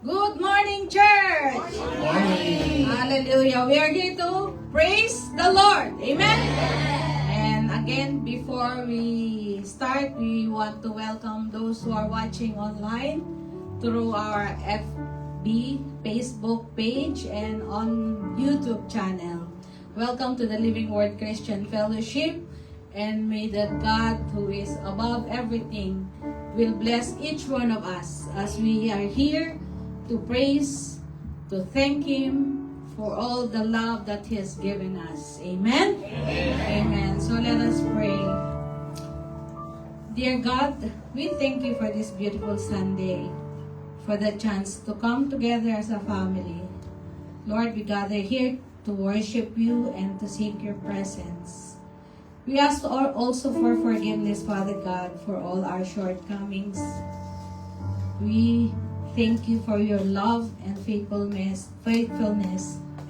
Good morning, church! Morning. Hallelujah! We are here to praise the Lord. Amen? And again, before we start, we want to welcome those who are watching online through our FB, Facebook page, and on YouTube channel. Welcome to the Living Word Christian Fellowship, and may the God who is above everything will bless each one of us as we are here to praise, to thank Him for all the love that He has given us. Amen? Amen. So let us pray. Dear God, we thank You for this beautiful Sunday, for the chance to come together as a family. Lord, we gather here to worship You and to seek Your presence. We ask also for forgiveness, Father God, for all our shortcomings. We thank You for Your love and faithfulness,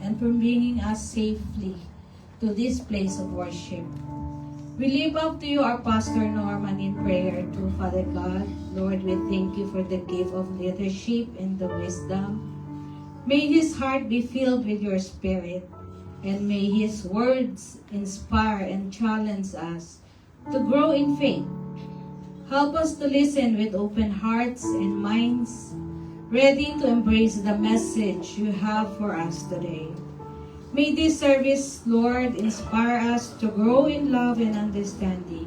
and for bringing us safely to this place of worship. We lift up to You our Pastor Norman in prayer too, Father God. Lord, we thank You for the gift of leadership and the wisdom. May his heart be filled with Your Spirit, and may his words inspire and challenge us to grow in faith. Help us to listen with open hearts and minds, ready to embrace the message You have for us today. May this service, Lord, inspire us to grow in love and understanding.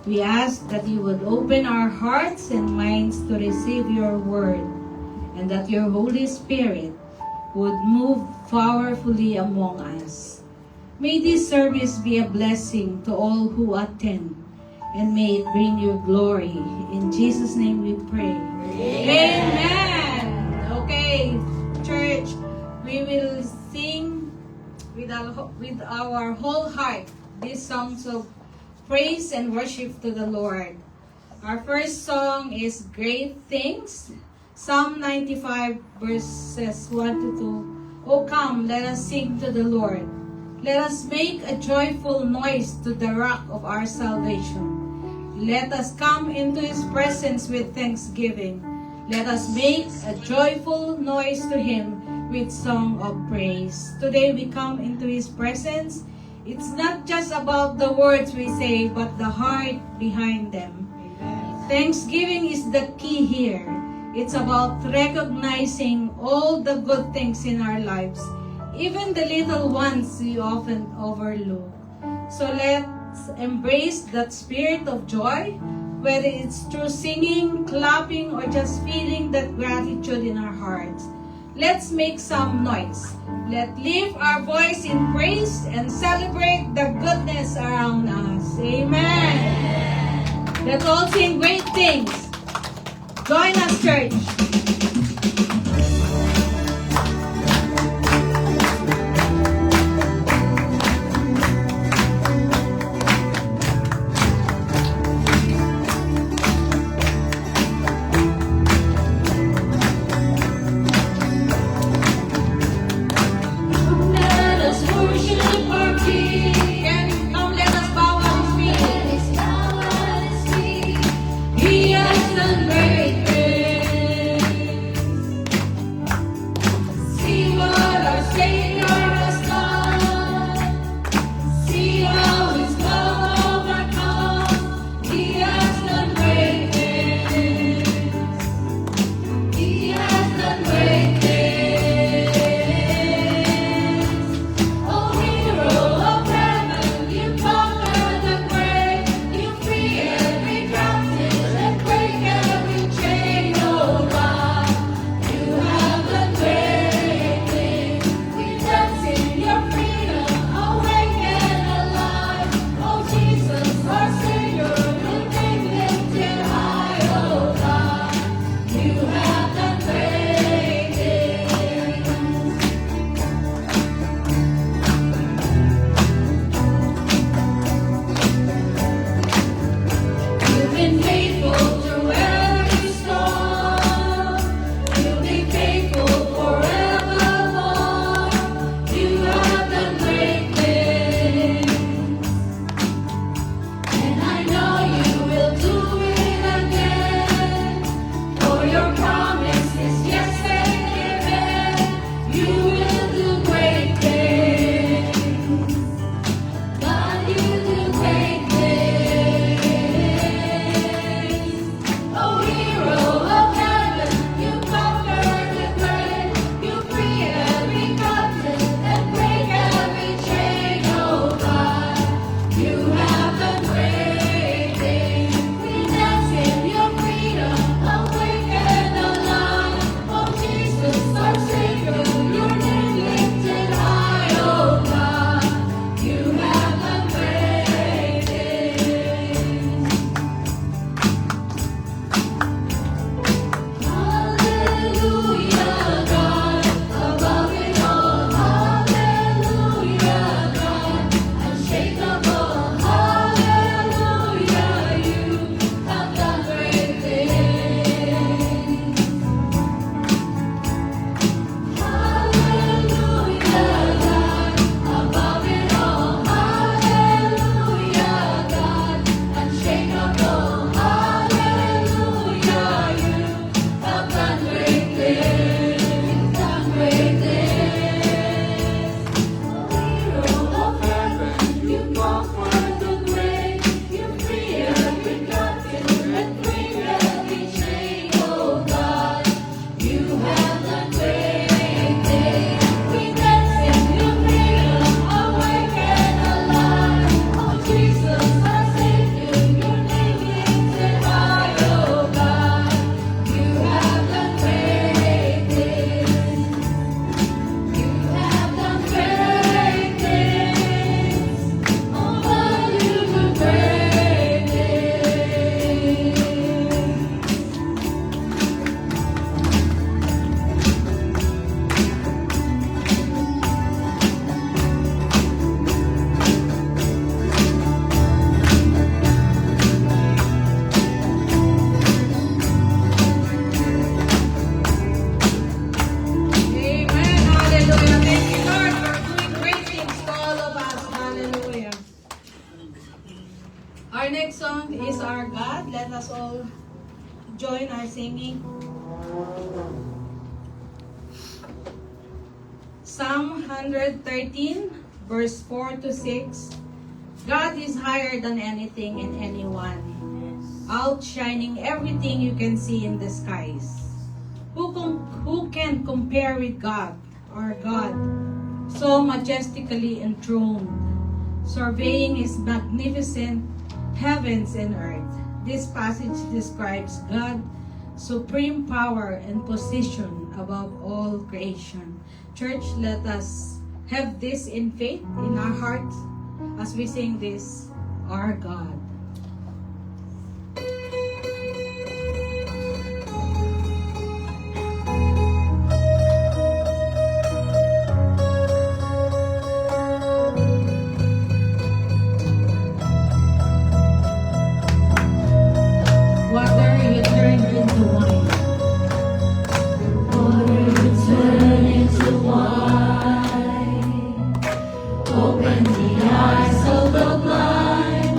We ask that You would open our hearts and minds to receive Your word, and that Your Holy Spirit would move powerfully among us. May this service be a blessing to all who attend, and may it bring You glory. In Jesus' name we pray. Amen. Okay, church, we will sing with our whole heart these songs of praise and worship to the Lord. Our first song is Great Things, Psalm 95 verses 1 to 2. Oh come, let us sing to the Lord. Let us make a joyful noise to the rock of our salvation. Let us come into His presence with thanksgiving. Let us make a joyful noise to Him with song of praise. Today we come into His presence. It's not just about the words we say, but the heart behind them. Amen. Thanksgiving is the key here. It's about recognizing all the good things in our lives, even the little ones we often overlook. So let's embrace that spirit of joy, whether it's through singing, clapping, or just feeling that gratitude in our hearts. Let's make some noise. Let's lift our voice in praise and celebrate the goodness around us. Amen. Let's all sing great things. Join us, church. He has done great things. singing. Psalm 113, verse 4 to 6. God is higher than anything and anyone, outshining everything you can see in the skies. Who can compare with God, our God, so majestically enthroned, surveying His magnificent heavens and earth? This passage describes God's supreme power and position above all creation. Church, let us have this in faith in our hearts as we sing this, our God. Water you turn into wine. Water you turn into wine. Open the eyes of the blind.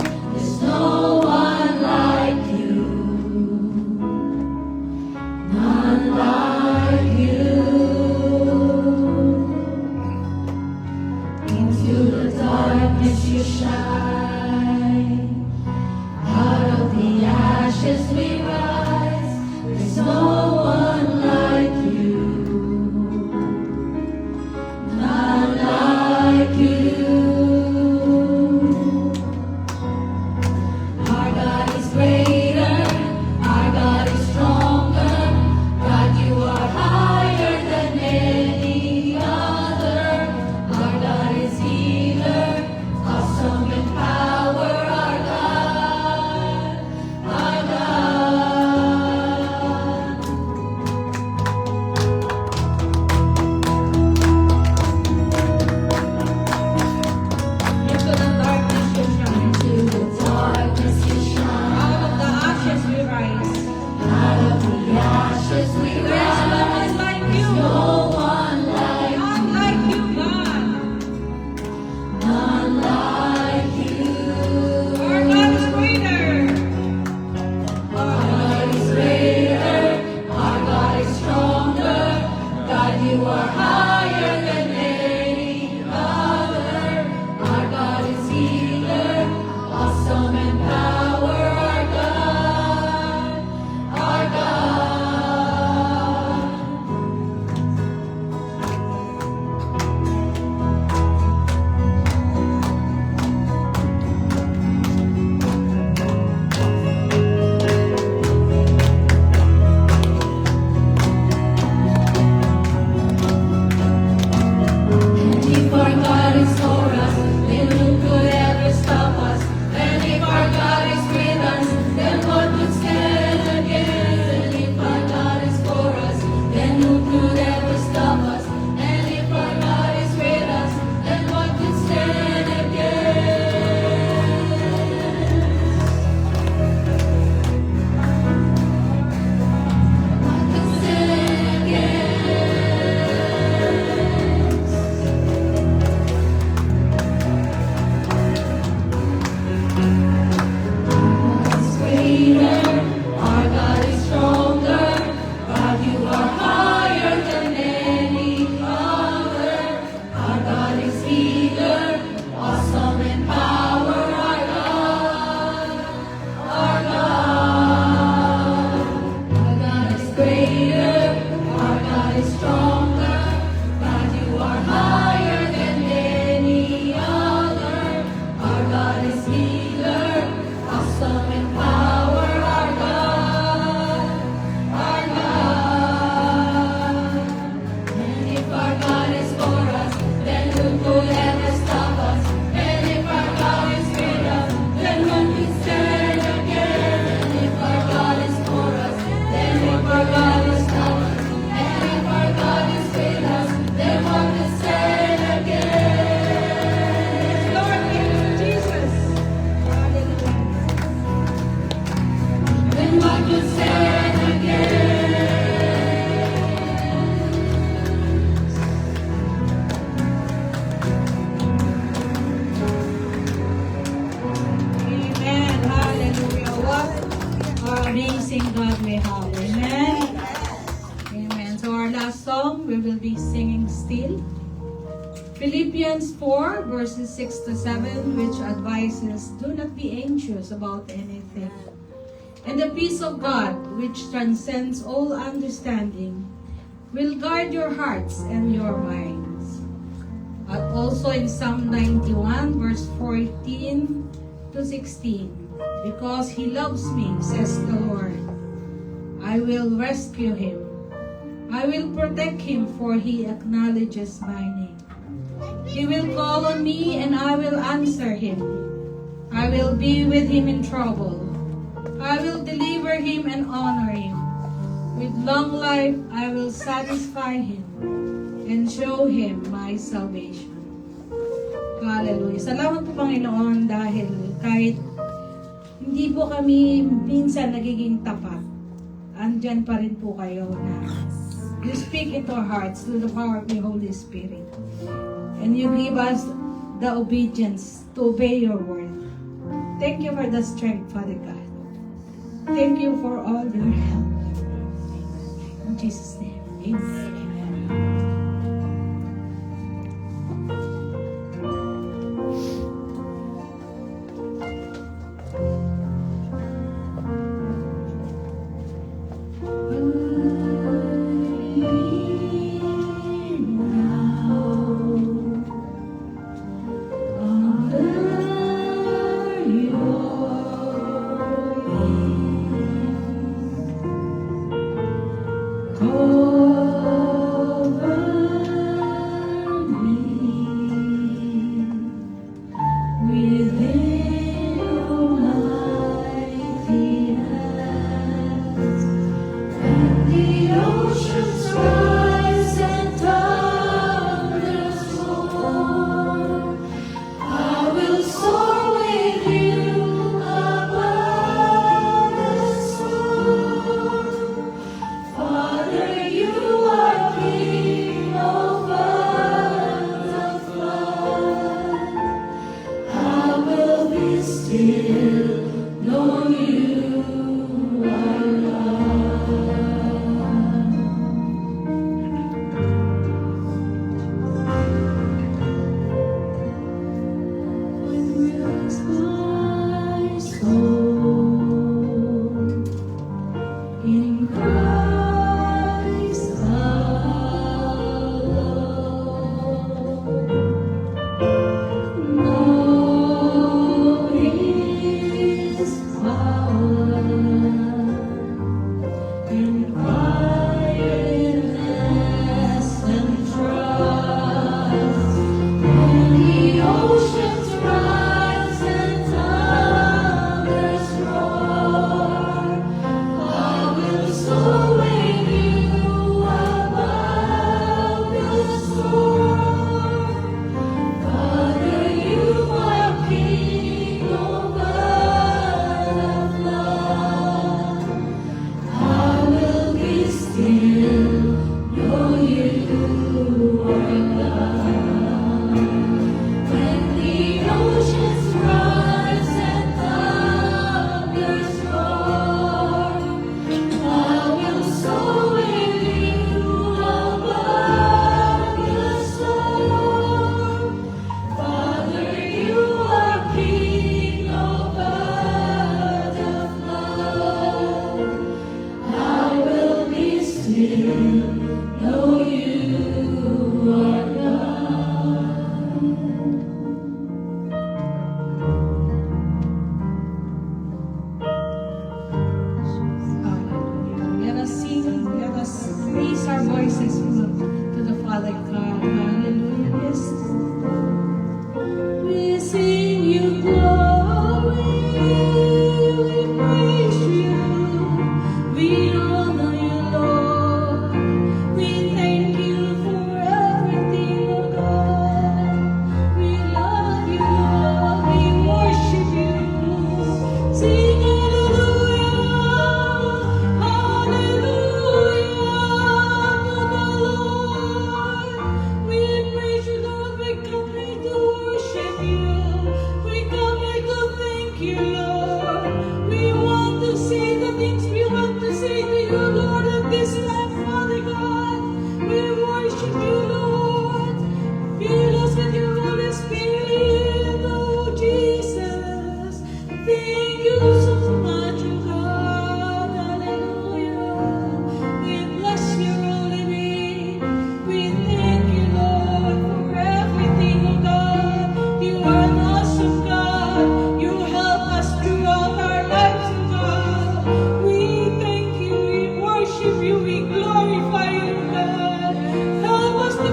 last song, we will be singing still. Philippians 4 verses 6 to 7, which advises, do not be anxious about anything. And the peace of God, which transcends all understanding, will guard your hearts and your minds. Also in Psalm 91 verse 14 to 16, because he loves me, says the Lord, I will rescue him. I will protect him, for he acknowledges my name. He will call on me, and I will answer him. I will be with him in trouble. I will deliver him and honor him. With long life, I will satisfy him and show him my salvation. Hallelujah. Salamat po, Panginoon, dahil kahit hindi po kami minsan nagiging tapat, andyan pa rin po kayo na you speak into our hearts through the power of the Holy Spirit. And you give us the obedience to obey your word. Thank you for the strength, Father God. Thank you for all your help. In Jesus' name, amen.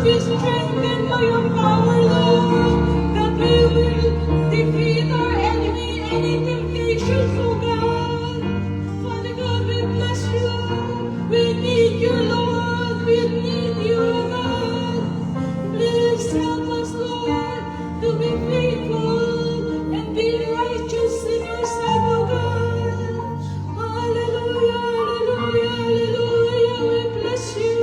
be strengthened by your power, Lord, that we will defeat our enemy, any temptations, oh God. Father God, we bless you. We need you, Lord. We need you, oh God. Please help us, Lord, to be faithful and be righteous in your sight, oh God. Hallelujah, hallelujah, hallelujah. We bless you.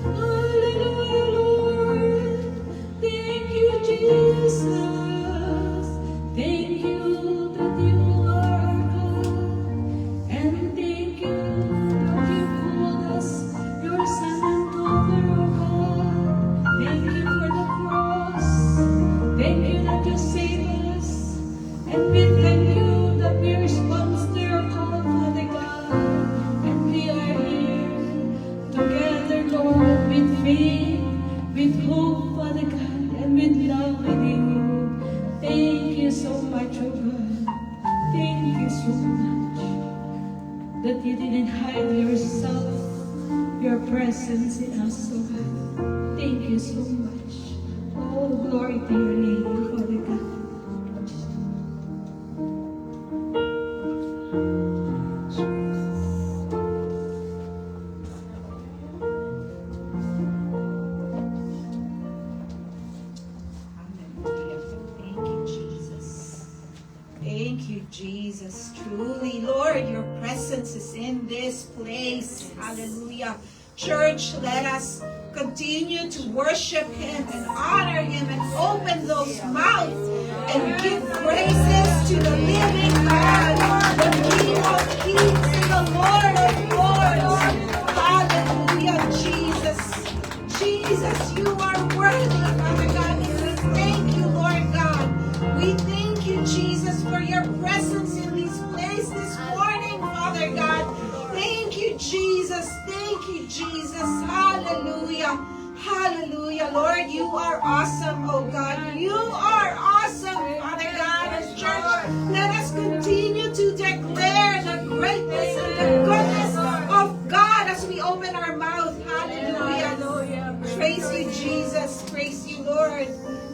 Hallelujah, Lord. Thank you, Jesus. Thank you that you are our God. And thank you that you called us your son and daughter, oh God. Thank you for the cross. Thank you that you saved us. And we thank you that we respond to your call, Father God. And we are here together, Lord, with faith, with hope, Father God, and with love within you. Thank you so much, oh God. Thank you so much that you didn't hide yourself, your presence in us, oh God. Thank you so much. Oh, glory to your name, Father God. Thank you, Jesus. Thank you, Jesus. Truly, Lord, your presence is in this place. Hallelujah. Church, let us continue to worship Him and honor Him and open those mouths and give praises to the living God, the King of Kings and the Lord of Lords. Hallelujah, Jesus. Jesus, you are worthy, Father God. And we thank you, Lord God. We thank you, Jesus, for your presence in this place this morning, Father God. Thank you, Jesus. Thank you, Jesus. Hallelujah. Hallelujah. Lord, you are awesome, oh God. You are awesome, Father God. As church, let us continue to declare the greatness and the goodness of God as we open our mouth. Hallelujah. Praise you, Jesus. Praise you, Lord.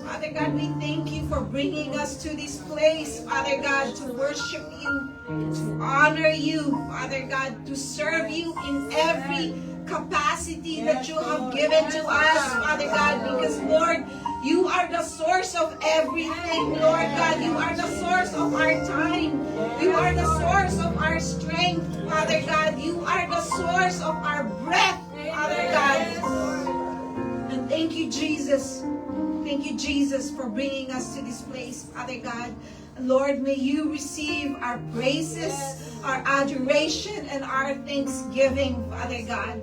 Father God, we thank you for bringing us to this place, Father God, to worship you, to honor you, Father God, to serve you in every capacity that you have given to us, Father God, because, Lord, you are the source of everything, Lord God. You are the source of our time. You are the source of our strength, Father God. You are the source of our breath, Father God. And thank you, Jesus. Thank you, Jesus, for bringing us to this place, Father God. Lord, may you receive our praises, our adoration, and our thanksgiving, Father God.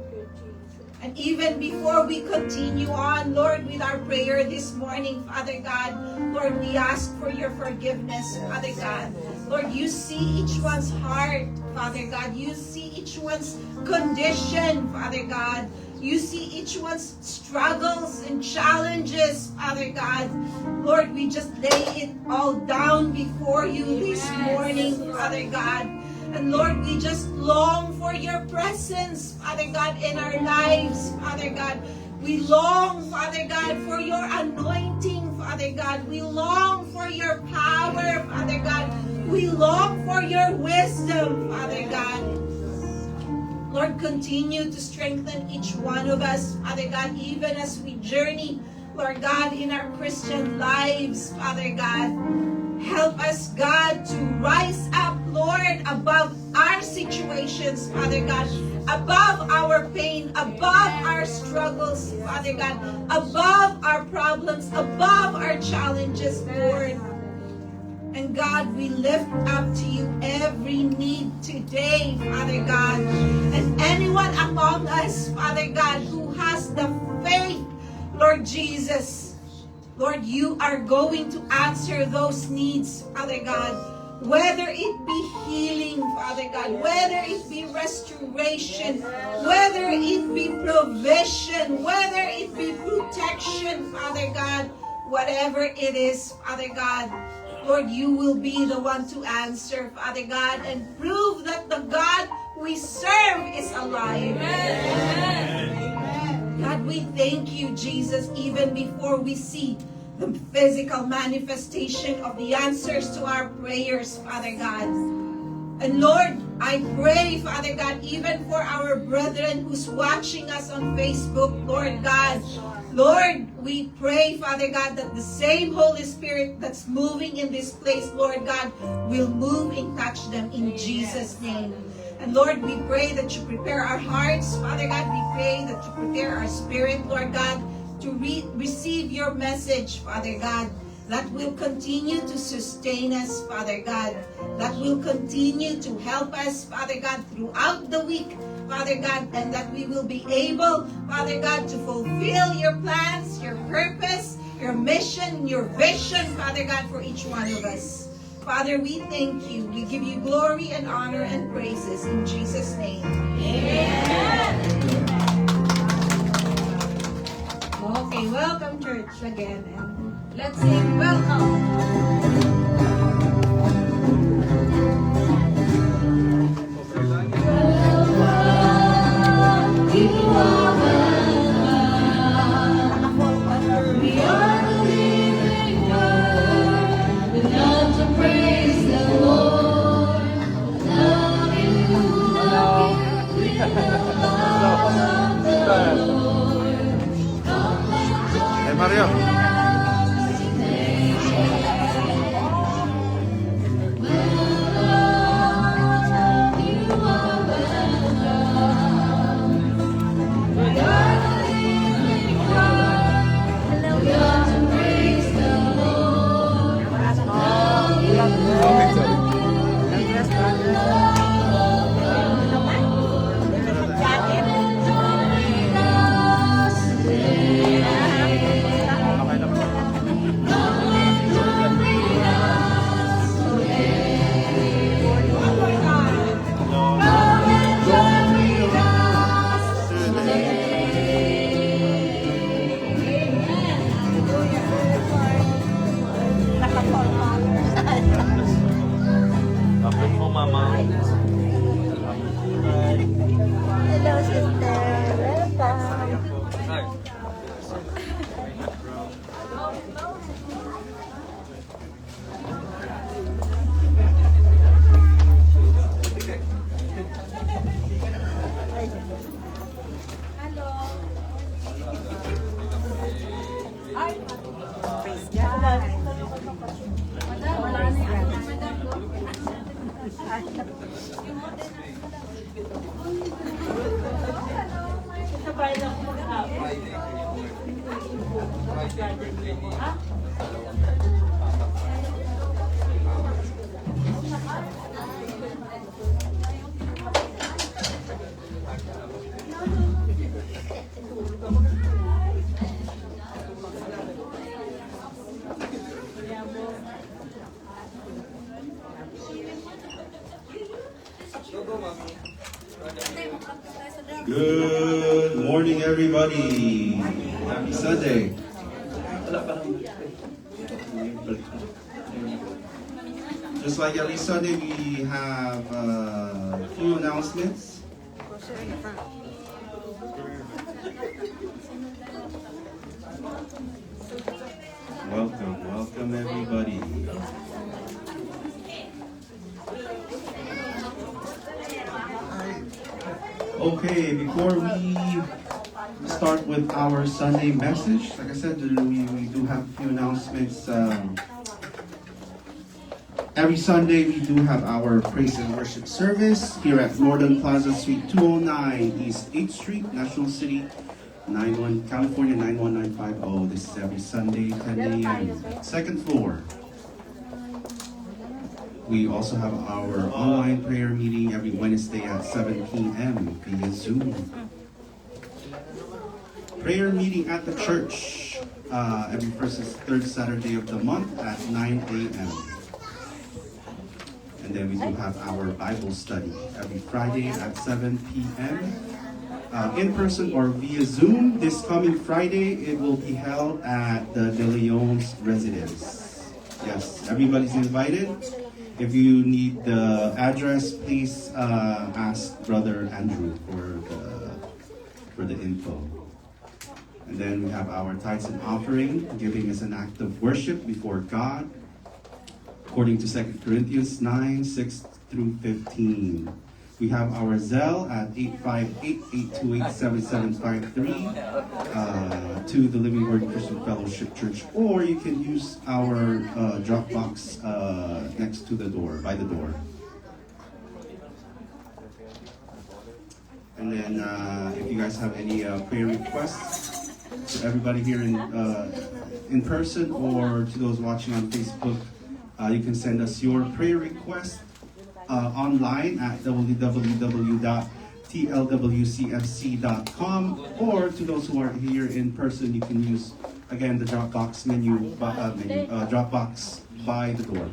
And even before we continue on, Lord, with our prayer this morning, Father God, Lord, we ask for your forgiveness, Father God. Lord, you see each one's heart, Father God. You see each one's condition, Father God. You see each one's struggles and challenges, Father God. Lord, we just lay it all down before you this morning, Father God. And Lord, we just long for your presence, Father God, in our lives, Father God. We long, Father God, for your anointing, Father God. We long for your power, Father God. We long for your wisdom, Father God. Lord, continue to strengthen each one of us, Father God, even as we journey, Lord God, in our Christian lives, Father God. Help us, God, to rise up, Lord, above our situations, Father God, above our pain, above our struggles, Father God, above our problems, above our challenges, Lord. And God, we lift up to you every need today, Father God. And anyone among us, Father God, who has the faith, Lord Jesus, Lord, you are going to answer those needs, Father God. Whether it be healing, Father God, whether it be restoration, whether it be provision, whether it be protection, Father God, whatever it is, Father God, Lord, you will be the one to answer, Father God, and prove that the God we serve is alive. Amen. God, God, we thank you, Jesus, even before we see the physical manifestation of the answers to our prayers, Father God. And Lord, I pray, Father God, even for our brethren who's watching us on Facebook, Lord God. Lord, we pray, Father God, that the same Holy Spirit that's moving in this place, Lord God, will move and touch them in Jesus' name. And Lord, we pray that you prepare our hearts, Father God. We pray that you prepare our spirit, Lord God, to receive your message, Father God, that will continue to sustain us, Father God, that will continue to help us, Father God, throughout the week, Father God, and that we will be able, Father God, to fulfill your plans, your purpose, your mission, your vision, Father God, for each one of us. Father, we thank you. We give you glory and honor and praises in Jesus' name. Amen. Okay, welcome church again, and let's sing welcome. You are welcome. We are the living word. We love to praise the Lord. Love you, love you. We love the Lord. Come and join Hey, Mario. us today. Welcome, you are welcome. We are the living word. We love to praise the Lord. Love you, love you. We love the Lord. Come and join us today. Come and join us today. Come and join us Kapit mo, mama. Hello, sister. Welcome. Hi. Praise God. Good morning, everybody. Happy Sunday. Just like every Sunday, we have a few announcements. Welcome, everybody. Okay, before we start with our Sunday message, like I said, we do have a few announcements. Every Sunday, we do have our praise and worship service here at Northern Plaza Suite 209 East 8th Street, National City, California 91950. This is every Sunday, 10 a.m. Second floor. We also have our online prayer meeting every Wednesday at 7 p.m. via Zoom. Prayer meeting at the church every first and third Saturday of the month at 9 a.m. And then we do have our Bible study every Friday at 7 p.m. In person or via Zoom. This coming Friday, it will be held at the De Leon's residence. Yes, everybody's invited. If you need the address, please ask Brother Andrew for the info. And then we have our tithes and offering. Giving is an act of worship before God, according to 2 Corinthians 9, 6 through 15. We have our Zelle at 858-828-7753 to the Living Word Christian Fellowship Church, or you can use our Dropbox next to the door, by the door. And then if you guys have any prayer requests, to everybody here in person or to those watching on Facebook, you can send us your prayer request online at www.tlwcfc.com, or to those who are here in person, you can use again the Dropbox Dropbox by the door.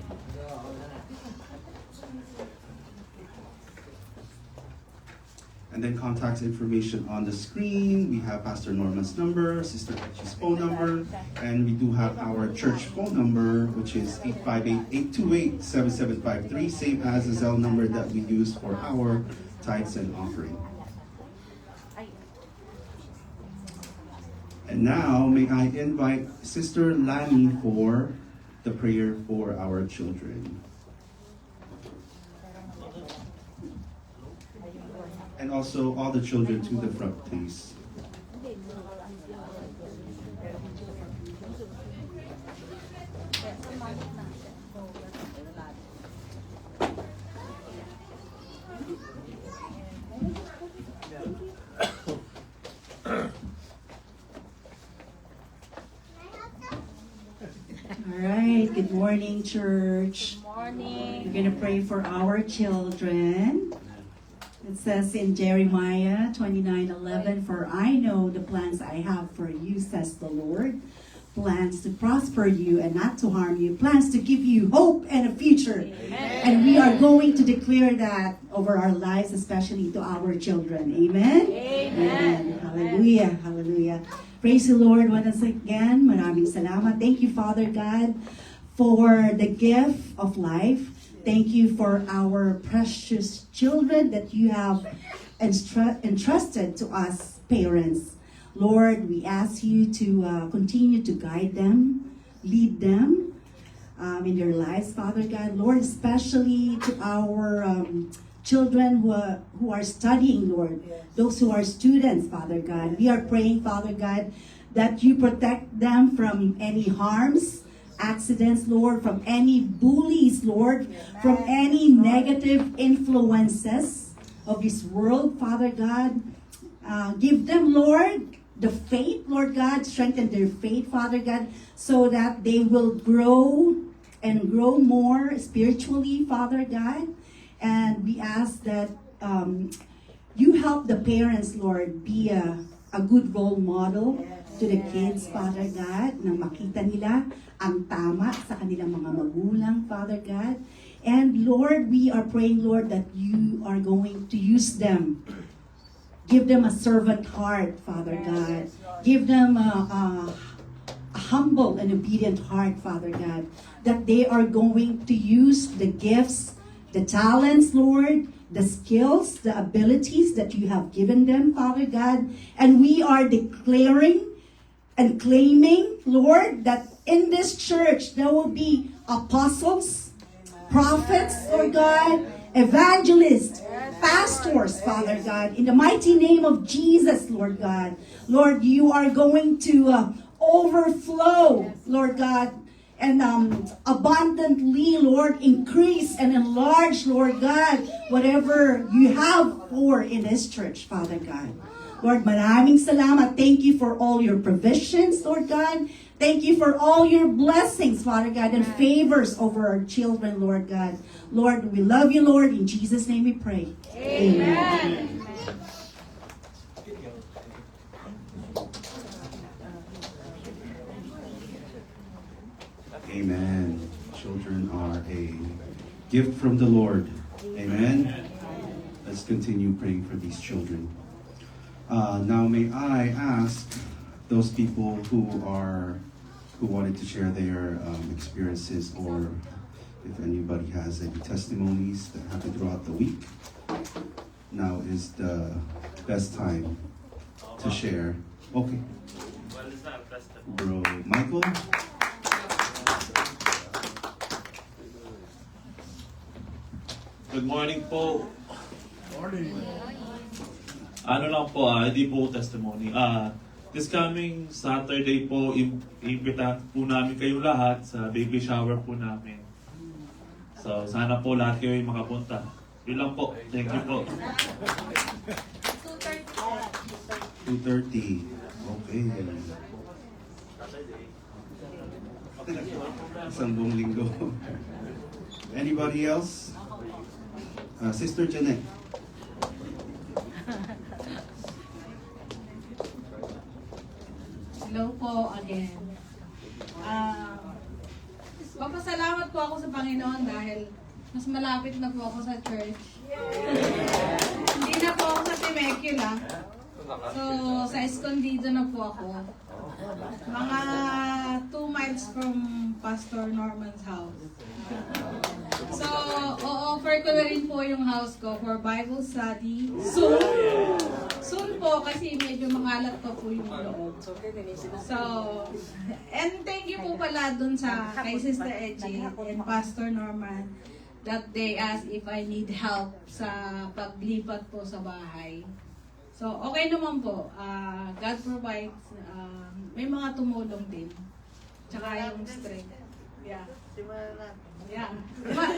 And then contact information on the screen. We have Pastor Norman's number, Sister Etchie's phone number, and we do have our church phone number, which is 858-828-7753, same as the Zelle number that we use for our tithes and offering. And now, may I invite Sister Lani for the prayer for our children. And also all the children to the front, please. All right, good morning, church. Good morning. We're going to pray for our children. It says in Jeremiah 29:11, "For I know the plans I have for you, says the Lord, plans to prosper you and not to harm you, plans to give you hope and a future." Amen. And we are going to declare that over our lives, especially to our children. Amen? Amen. Hallelujah. Hallelujah. Praise the Lord once again. Maraming salamat. Thank you, Father God, for the gift of life. Thank you for our precious children that you have entrusted to us parents. Lord, we ask you to continue to guide them, lead them in their lives, Father God. Lord, especially to our children who are studying, Lord, those who are students, Father God. We are praying, Father God, that you protect them from any harms, accidents, Lord, from any bullies, Lord, from any negative influences of this world, Father God. Give them, Lord, the faith, Lord God, strengthen their faith, Father God, so that they will grow and grow more spiritually, Father God. And we ask that you help the parents, Lord, be a good role model to the kids, Father God, na makita nila ang tama sa kanilang mga magulang, Father God. And Lord, we are praying, Lord, that you are going to use them. Give them a servant heart, Father God. Give them a humble and obedient heart, Father God. That they are going to use the gifts, the talents, Lord, the skills, the abilities that you have given them, Father God. And we are declaring and claiming, Lord, that in this church there will be apostles, prophets, Lord God, evangelists, pastors, Father God, in the mighty name of Jesus, Lord God. Lord, you are going to overflow, Lord God, and abundantly, Lord, increase and enlarge, Lord God, whatever you have for in this church, Father God. Lord, maraming salamat. Thank you for all your provisions, Lord God. Thank you for all your blessings, Father God, and favors over our children, Lord God. Lord, we love you, Lord. In Jesus' name we pray. Amen. Amen. Children are a gift from the Lord. Amen. Let's continue praying for these children. Now may I ask those people who wanted to share their experiences, or if anybody has any testimonies that happened throughout the week, now is the best time to share. Okay. Bro Michael. Good morning po. Ano lang po, hindi po testimony. This coming Saturday po, imbitahan po namin kayo lahat sa baby shower po namin. So, sana po lahat kayo yung makapunta. Yun lang po. Thank you po. 2:30. Okay. Isang buong linggo. Anybody else? Sister Janet. Hello po again. Papasalamat po ako sa Panginoon dahil mas malapit na po ako sa church. Hindi na po ako sa Temecula. So, sa Escondido na po ako. Mga 2 miles from Pastor Norman's house. So, o-offer ko na rin po yung house ko for Bible study. Soon. Soon po kasi medyo mangalat pa po yung loob. So, and thank you po pala dun sa kay Sister Edgy and Pastor Norman that they asked if I need help sa paglipat po sa bahay. So, okay naman po. God provides. May mga tumulong din. Tsaka yung strength. Yeah. Yeah.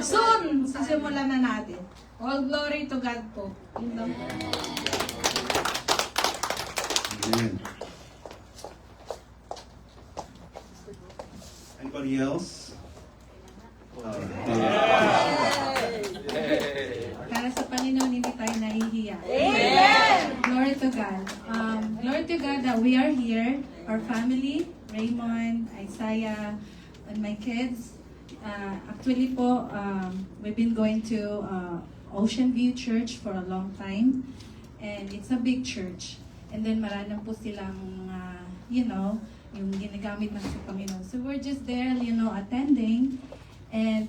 Soon, sisimulan na natin. All glory to God po. Yun lang po. Amen. Anybody else? Para sa Panginoon, hindi tayo nahihiya. Amen! Glory to God. Glory to God that we are here, our family, Raymond, Isaiah, and my kids. Actually po, we've been going to Ocean View Church for a long time. And it's a big church. And then marami po silang, yung ginagamit ng sa Panginoon. So we're just there, attending. And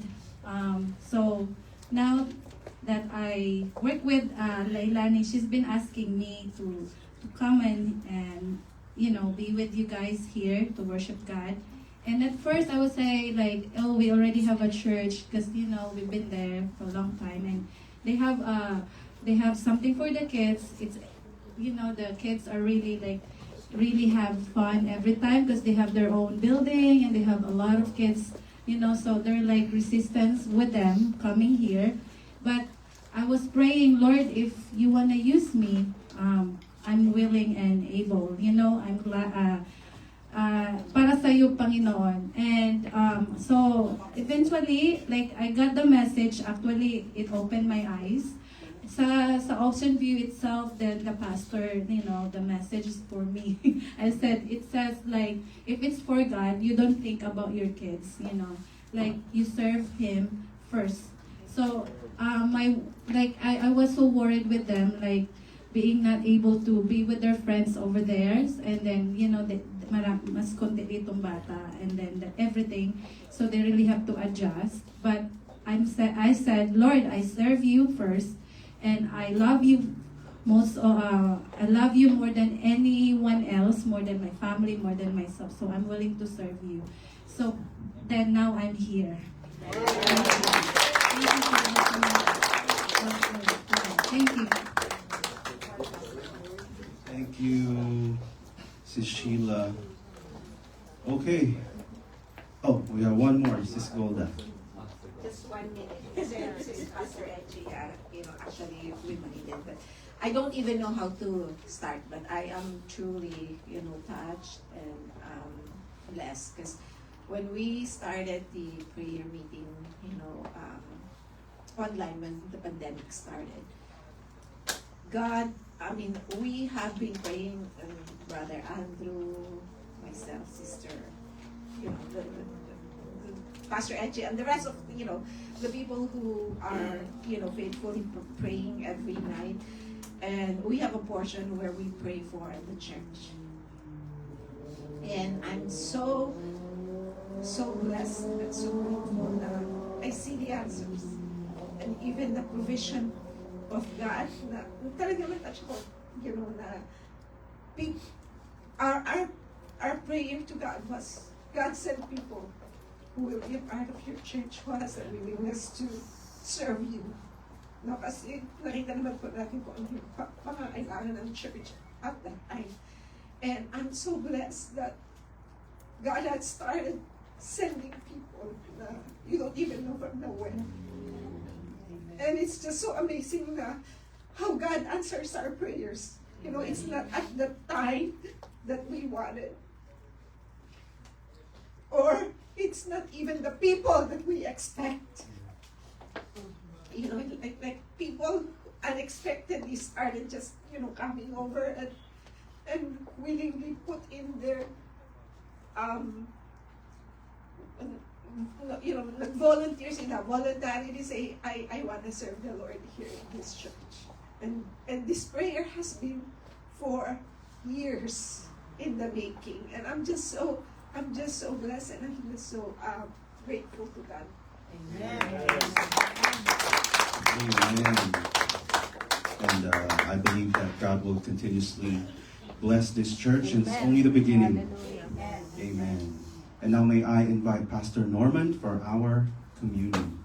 so now that I work with Lailani, she's been asking me to come and be with you guys here to worship God. And at first I would say like, oh, we already have a church because we've been there for a long time, and they have something for the kids. It's the kids are really have fun every time because they have their own building and they have a lot of kids, so they're like resistance with them coming here. But I was praying, Lord, if you want to use me, I'm willing and able. I'm glad para sa iyo, Panginoon. And so eventually, like I got the message. Actually, it opened my eyes. Sa Ocean View itself, then the pastor, the message is for me. I said, it says like, if it's for God, you don't think about your kids, like you serve Him first. So, I was so worried with them, like being not able to be with their friends over there, and then, mas konti ditong bata, and then everything. So they really have to adjust. But I said, Lord, I serve you first, and I love you I love you more than anyone else, more than my family, more than myself. So I'm willing to serve you. So then now I'm here. Thank you. Thank you, Sis Sheila. Okay. Oh, we have one more, Sis Golda. Just 1 minute. Since Pastor Edgy, actually reminded, but I don't even know how to start, but I am truly, touched and blessed, because when we started the prayer meeting, online when the pandemic started, God, we have been praying, Brother Andrew, myself, Sister, the Pastor Edgy, and the rest of, the people who are, faithfully praying every night. And we have a portion where we pray for the church. And I'm so blessed and so grateful that I see the answers. And even the provision of God na talaga matouch ko, na our prayer to God was, God sent people who will be a part of your church who has a willingness to serve you. No, kasi nakita naman po natin kung ano yung pangangailangan ng church at that time. And I'm so blessed that God had started sending people na you don't even know from nowhere. And it's just so amazing na how God answers our prayers. You know, it's not at the time that we wanted. Or it's not even the people that we expect. You know, like people unexpectedly started just, you know, coming over and willingly put in their, you know, like volunteers in a voluntarily say, I want to serve the Lord here in this church. And this prayer has been for years in the making. And I'm just so blessed, and I'm just so grateful to God. Amen. And I believe that God will continuously bless this church, and it's only the beginning. Amen. And now may I invite Pastor Norman for our communion.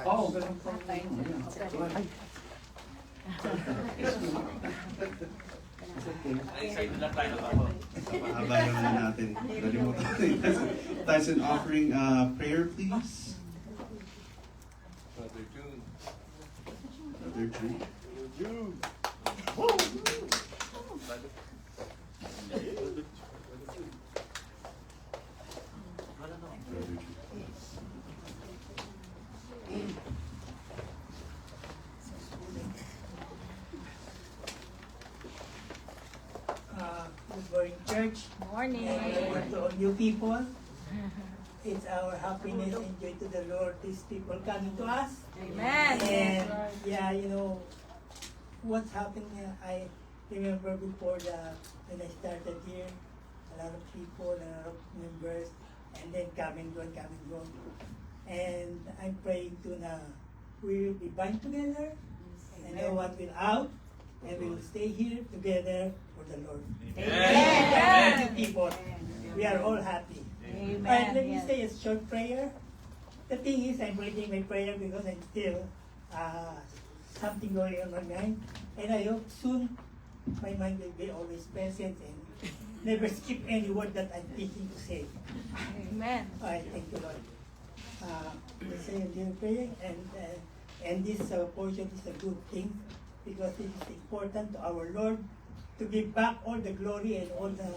Oh, ganun po. Excited lang tayo ako. Mahaba naman na natin. Tithes and offering prayer, please. Brother June. Brother June. Brother June. Good morning, church. Morning. And to all you people, it's our happiness and joy to the Lord, these people coming to us. Amen. And yeah, you know, what's happened, I remember before when I started here, a lot of people, a lot of members, and then come and go. And I'm praying to na we will be bind together, and no one will out, and we will stay here together for the Lord. Thank you, people. We are all happy. Amen. Let me say a short prayer. The thing is, I'm reading my prayer because I'm still something going on my mind, and I hope soon my mind will be always present and never skip any word that I'm thinking to say. Amen. I thank you, Lord. Let's say a little prayer, and this portion is a good thing because it is important to our Lord to give back all the glory and all the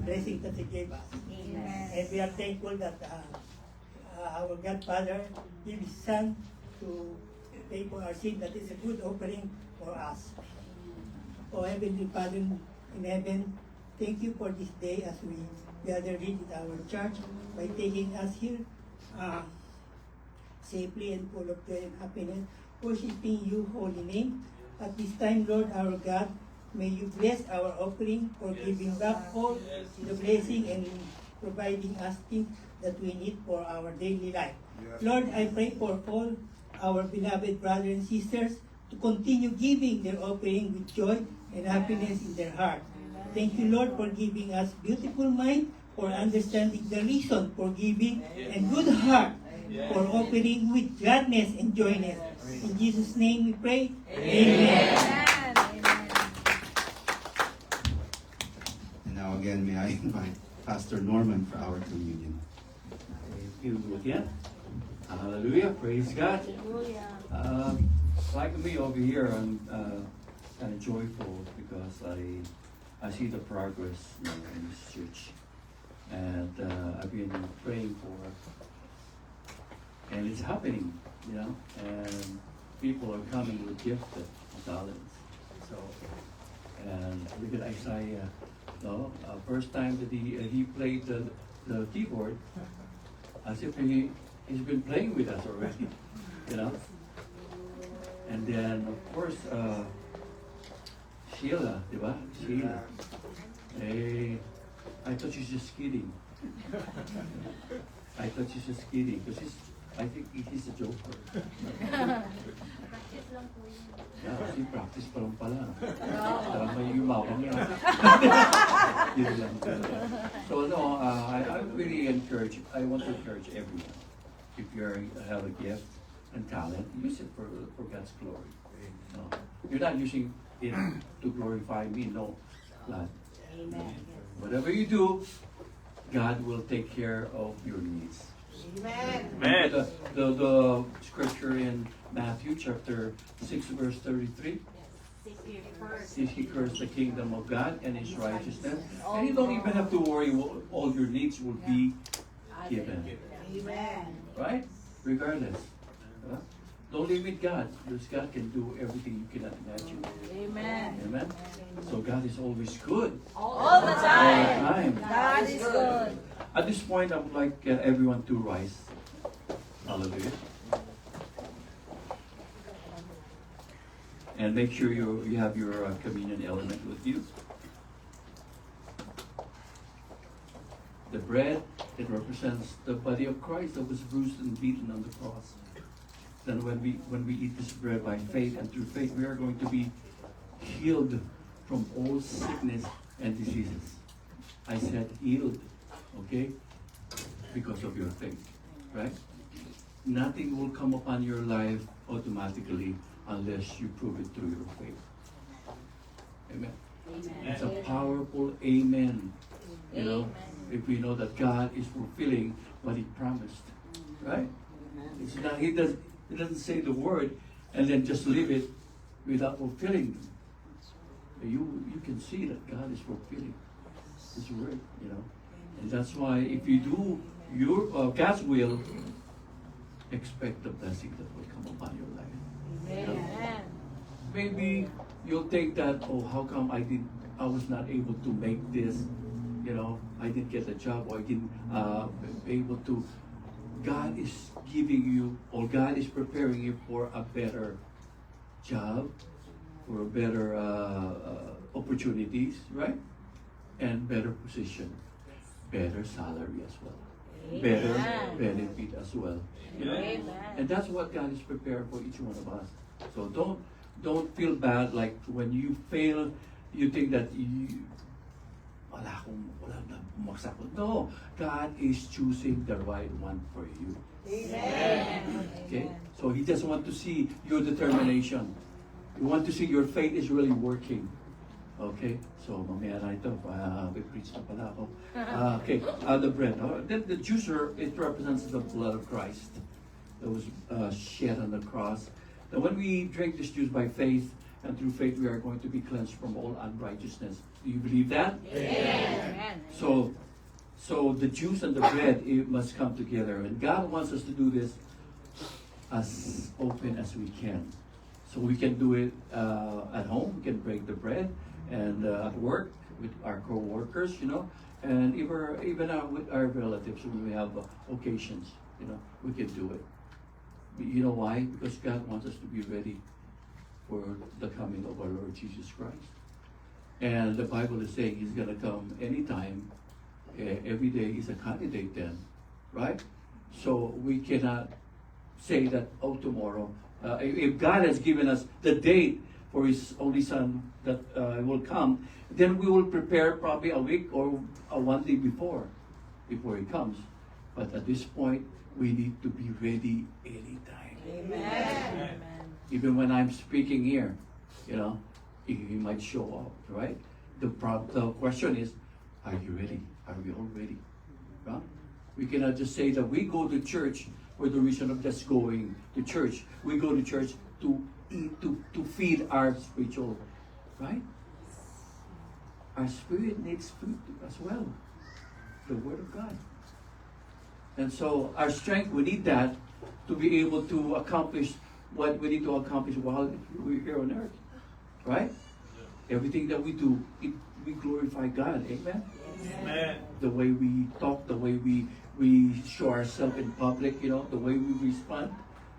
blessings that He gave us. Amen. And we are thankful that our Godfather gave His Son to pay for our sin. That is a good offering for us. Oh Heavenly Father in heaven, thank you for this day as we gather here at our church by taking us here safely and full of joy and happiness, worshiping you holy name. At this time, Lord our God, may you bless our offering for giving back all the blessing and providing us things that we need for our daily life. Lord, I pray for all our beloved brothers and sisters to continue giving their offering with joy and happiness in their heart. Thank you, Lord, for giving us beautiful mind, for understanding the reason for giving, and good heart for offering with gladness and joyness. In Jesus' name we pray. Amen. And now again, may I invite Pastor Norman for our communion. Thank you again. Hallelujah. Praise God. Like me over here, I'm kind of joyful because I see the progress in this church. And I've been praying for, and it's happening, you know, and people are coming with gifted talents. So, and look at Isaiah, first time that he played the keyboard, as if he's been playing with us already, you know. And then, of course, Sheila, diba? Sheila. I thought she's just kidding. I thought she's just kidding because I think he's a joker. Yeah, kasi practice pa lang pala. Parang may yumawang yan. Yun lang. So no, I really encourage, I want to encourage everyone. If you have a gift and talent, use it for God's glory. No, you're not using it to glorify me, no. God. Whatever you do, God will take care of your needs. Amen. The scripture in Matthew chapter 6 verse 33. Seek ye first the kingdom of God and His righteousness, and you don't even have to worry. All your needs will be given. Amen. Right? Regardless. Don't limit God, because God can do everything you cannot imagine. Amen. Amen? So God is always good. All the All time. the time. God is good. At this point, I would like everyone to rise. Hallelujah. And make sure you have your communion element with you. The bread, it represents the body of Christ that was bruised and beaten on the cross. Then when we eat this bread by faith and through faith, we are going to be healed from all sickness and diseases. I said healed, okay? Because of your faith, right? Nothing will come upon your life automatically unless you prove it through your faith. Amen. It's a powerful amen. You know, if we know that God is fulfilling what He promised, right? It's not, He doesn't say the word and then just leave it without fulfilling them. You can see that God is fulfilling His word, you know. And that's why if you do your God's will, expect the blessing that will come upon your life. You know? Amen. Maybe you'll think that, oh, how come I was not able to make this, you know, I didn't get a job, or I didn't be able to. God is giving you, or God is preparing you for a better job, for better opportunities, right? And better position, better salary as well, better benefit as well. You know? Amen. And that's what God is prepared for each one of us. So don't feel bad like when you fail, you think that wala na bumaksak. No, God is choosing the right one for you. Amen. Okay? So He just want to see your determination. He want to see your faith is really working. Okay? So mamaya na ito, preach na pala ako. Okay, the bread. Then the juicer, it represents the blood of Christ that was shed on the cross. Now when we drink this juice by faith, and through faith we are going to be cleansed from all unrighteousness. Do you believe that? Amen. So the juice and the bread, it must come together. And God wants us to do this as open as we can. So we can do it at home. We can break the bread, and at work with our co-workers, you know, and even with our relatives when we have occasions, you know, we can do it. You know why? Because God wants us to be ready for the coming of our Lord Jesus Christ. And the Bible is saying He's going to come anytime. Every day is a candidate then, right? So we cannot say that, oh, tomorrow. If God has given us the date for His only Son that will come, then we will prepare probably a week or one day before He comes. But at this point, we need to be ready anytime. Amen. Even when I'm speaking here, you know, He might show up, right? The question is, are you ready? Are we all ready? Right? We cannot just say that we go to church for the reason of just going to church. We go to church to eat, to feed our spiritual, right? Our spirit needs food as well. The Word of God. And so our strength, we need that to be able to accomplish what we need to accomplish while we're here on earth. Right? Everything that we do, we glorify God. Amen? Amen. The way we talk, the way we show ourselves in public, you know, the way we respond,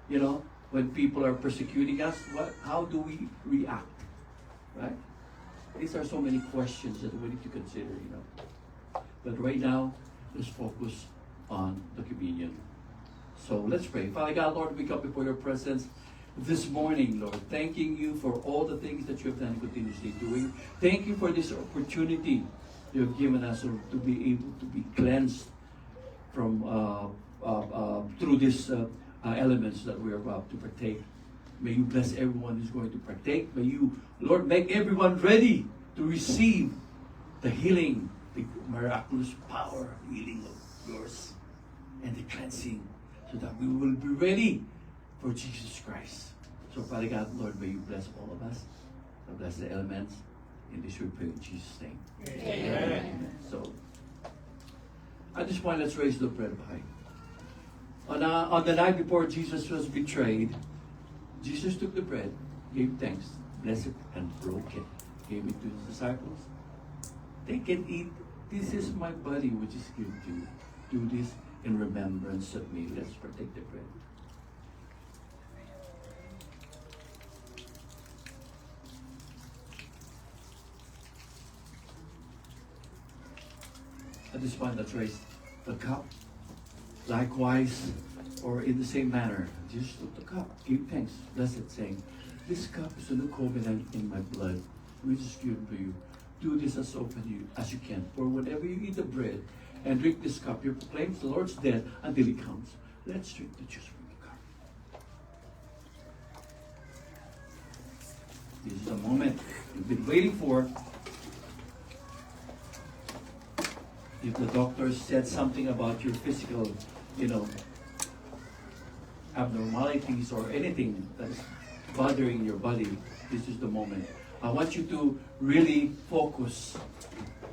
you know, when people are persecuting us, how do we react? Right? These are so many questions that we need to consider, you know. But right now, let's focus on the communion. So let's pray. Father God, Lord, we come before your presence this morning, Lord, thanking you for all the things that you have done and continuously doing. Thank you for this opportunity you have given us, Lord, to be able to be cleansed from through these elements that we are about to partake. May you bless everyone who's going to partake. May you, Lord, make everyone ready to receive the healing, the miraculous power, healing of yours, and the cleansing, so that we will be ready for Jesus Christ. So, Father God, Lord, may you bless all of us. Bless the elements. In this we pray in Jesus' name. Amen. So, at this point, let's raise the bread high. On the night before Jesus was betrayed, Jesus took the bread, gave thanks, blessed it, and broke it. Gave it to his disciples. Take and eat. This is my body, which is given to you. Do this in remembrance of me. Let's partake the bread. At this point, let's raise the cup. Likewise, or in the same manner, Jesus took the cup, give thanks, bless it, saying, this cup is a new covenant in my blood, which is given to you. Do this as often as you can. For whenever you eat the bread and drink this cup, you proclaim the Lord's death until he comes. Let's drink the juice from the cup. This is the moment you've been waiting for. If the doctor said something about your physical, abnormalities or anything that is bothering your body, this is the moment. I want you to really focus,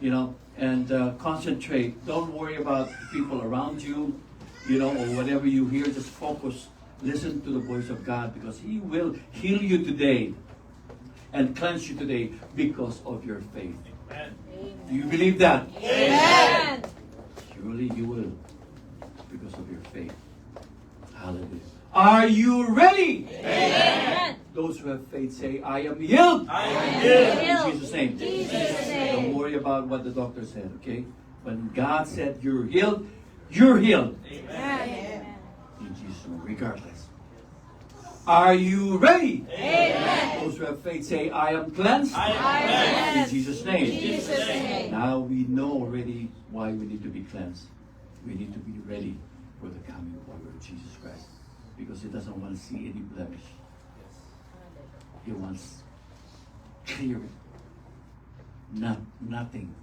and concentrate. Don't worry about people around you, or whatever you hear. Just focus. Listen to the voice of God, because He will heal you today and cleanse you today because of your faith. Amen. Do you believe that? Amen. Surely you will, because of your faith. Hallelujah. Are you ready? Amen. Those who have faith say, I am healed. I am healed. In Jesus' name. Jesus' name. Don't worry about what the doctor said, okay? When God said you're healed, you're healed. Amen. In Jesus' name, regardless. Are you ready? Amen. Those who have faith say, I am cleansed. I am cleansed. In Jesus' name. In Jesus' name. Now we know already why we need to be cleansed. We need to be ready for the coming of our Lord Jesus Christ. Because He doesn't want to see any blemish. He wants clear. Nothing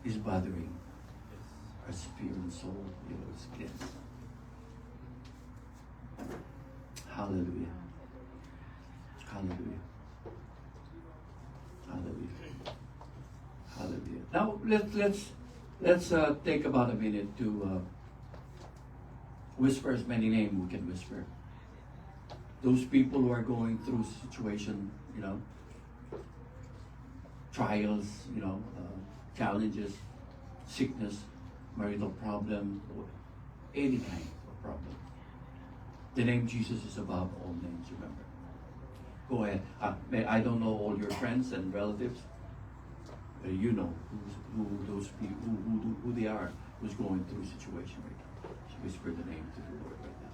is bothering our spirit and soul. It's cleansed. Hallelujah. Hallelujah. Hallelujah. Hallelujah. Now let's take about a minute to whisper as many names we can whisper. Those people who are going through situation, trials, challenges, sickness, marital problem, or any kind of problem. The name Jesus is above all names, remember. Go ahead. I don't know all your friends and relatives, but you know who those people, who they are, who's going through a situation right now. So whisper the name to the Lord right now.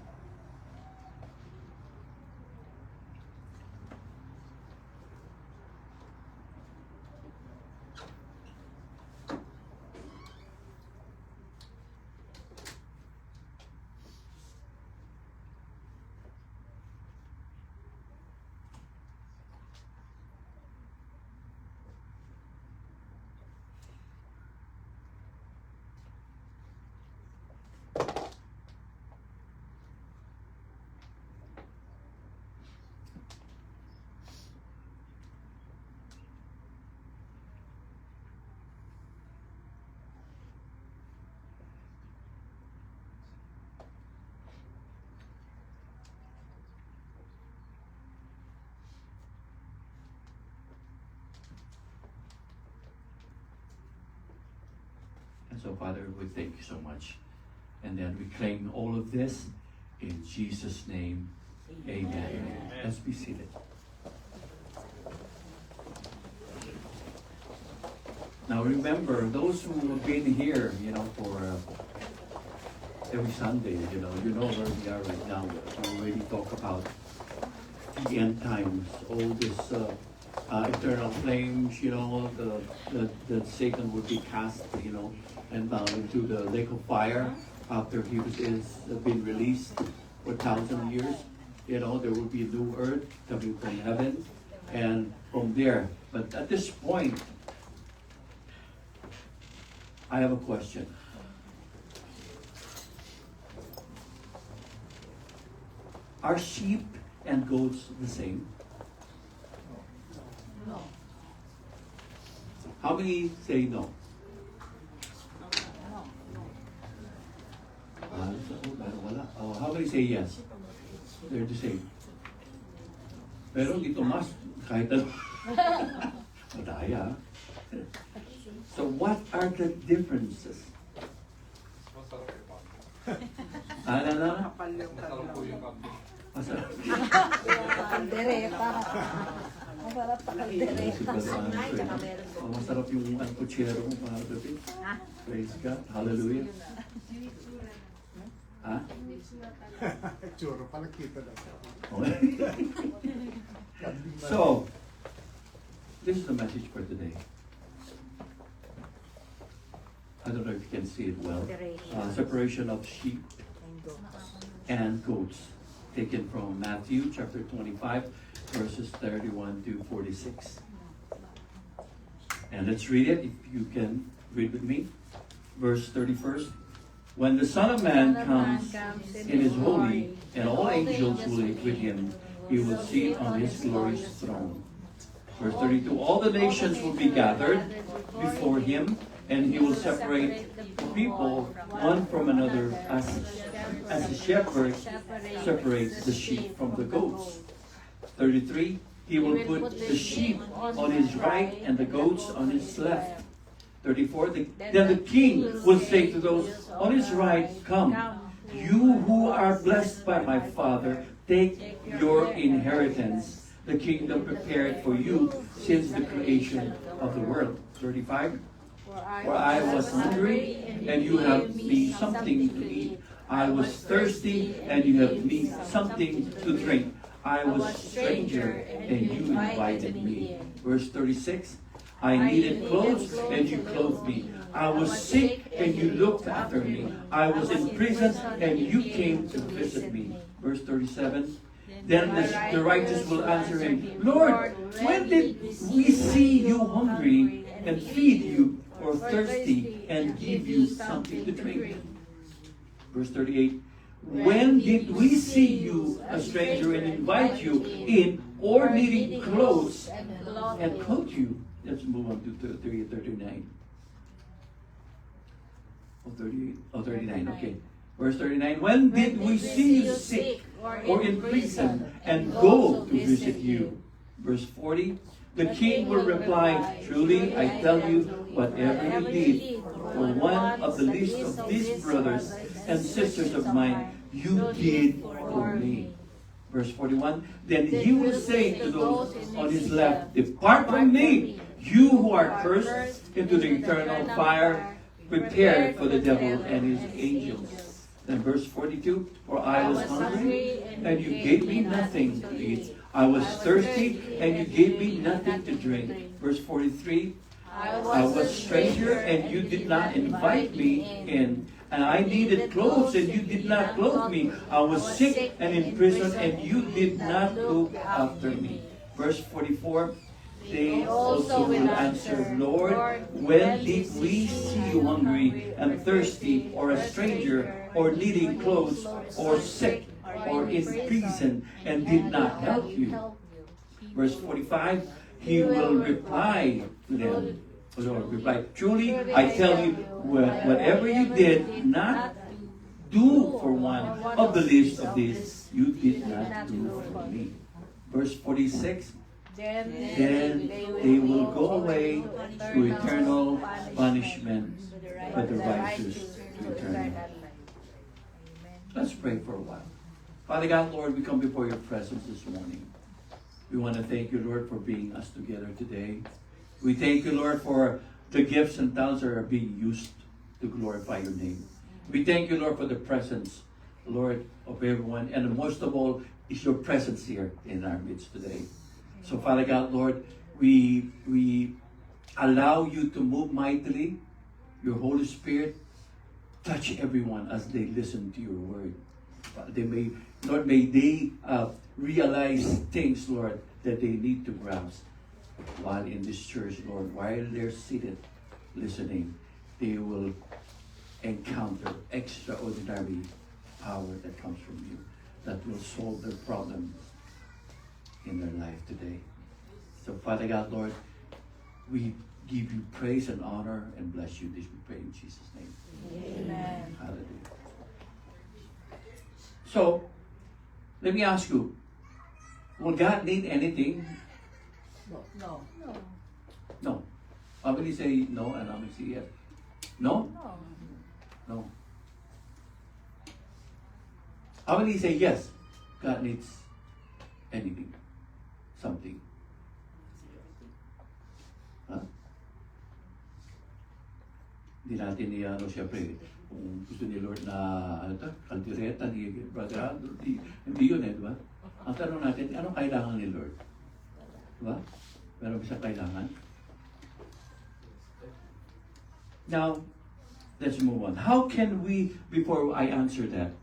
So, Father, we thank you so much. And then we claim all of this in Jesus' name. Amen. Amen. Let's be seated. Now remember, those who have been here, for every Sunday, you know where we are right now. We already talk about the end times, all this eternal flames, you know, the Satan would be cast, you know, and bound into the lake of fire after he is been released for 1,000 years. You know, there will be a new earth coming from heaven, and from there. But at this point, I have a question. Are sheep and goats the same? No. How many say no? Wala. Oh, how many say yes? They're the same. Pero dito mas, kahit na, madaya. So what are the differences? Ano? Masarap. Kaldereta. Masarap pa kaldereta. Masarap yung kutsero mo mga gabi. Praise God. Hallelujah. Ha? Churro pala kita na. So, this is the message for today. I don't know if you can see it well. Separation of sheep and goats, taken from Matthew chapter 25, verses 31 to 46. And let's read it, if you can read with me. Verse 31st. When the Son of Man comes in his holy, and all angels will live with him, he will sit on his glorious throne. Verse 32, all the nations will be gathered before him, and he will separate people one from another as a shepherd separates the sheep from the goats. 33, he will put the sheep on his right and the goats on his left. 34, then the king will say to those on his right, come, you who are blessed by my Father, take your inheritance, the kingdom prepared for you since the creation of the world. 35, for I was hungry, and you have me something to eat. I was thirsty, and you have me something to drink. I was a stranger, and you invited me. Verse 36, I needed clothes, and you clothed me. I was sick, and you looked after me. I was in prison, and you came to visit me. Verse 37, then the righteous will answer him, Lord, when did we see you hungry and feed you, or thirsty and give you something to drink? Verse 38, when did we see you a stranger and invite you in, or needing clothes and clothe you? Let's move on to 39. Oh, 38. Oh, 39, okay. Verse 39, when did we see you sick or in prison and go to visit you? Verse 40, the king will reply, truly I tell you, whatever you did for one of the least of these brothers and sisters of mine, you did for me. Verse 41, then he will say to those on his left, depart from me, you who are cursed, into the eternal fire prepared for the devil and his angels. Then verse 42, for I was hungry, and you gave me nothing to eat. I was thirsty, and you gave me nothing to drink. Verse 43, I was a stranger, and you did not invite me in. And I needed clothes, and you did not clothe me. I was sick and in prison, and you did not look after me. Verse 44, they also will answer, Lord, when did we see you hungry and thirsty, or a stranger, or needing clothes, or sick, or in prison, and did not help you? Verse 45, he will reply to them. Lord, reply, truly I tell you, whatever you did not do for one of the least of these, you did not do for me. Verse 46, then they will go away to eternal punishment, but the righteous to eternal life. Let's pray for a while. Father God, Lord, we come before your presence this morning. We want to thank you, Lord, for bringing us together today. We thank you, Lord, for the gifts and talents that are being used to glorify your name. We thank you, Lord, for the presence, Lord, of everyone. And most of all, is your presence here in our midst today. So, Father God, Lord, we allow you to move mightily. Your Holy Spirit touch everyone as they listen to your word. They may, Lord, may they realize things, Lord, that they need to grasp while in this church, Lord. While they're seated listening, they will encounter extraordinary power that comes from you, that will solve their problems in their life today. So, Father God, Lord, we give you praise and honor and bless you. This we pray in Jesus' name. Amen. Hallelujah. So, let me ask you, will God need anything? No. No. How many say no and how many say yes? No? No. No. How many say yes? God needs anything, something. Huh? Hindi natin siyempre, kung gusto ni Lord na, kaldereta ni Brother Andrew, hindi yun di ba? Ang tanong natin, anong kailangan ni Lord? Di ba? Meron ba siyang kailangan? Now, let's move on. How can we, before I answer that,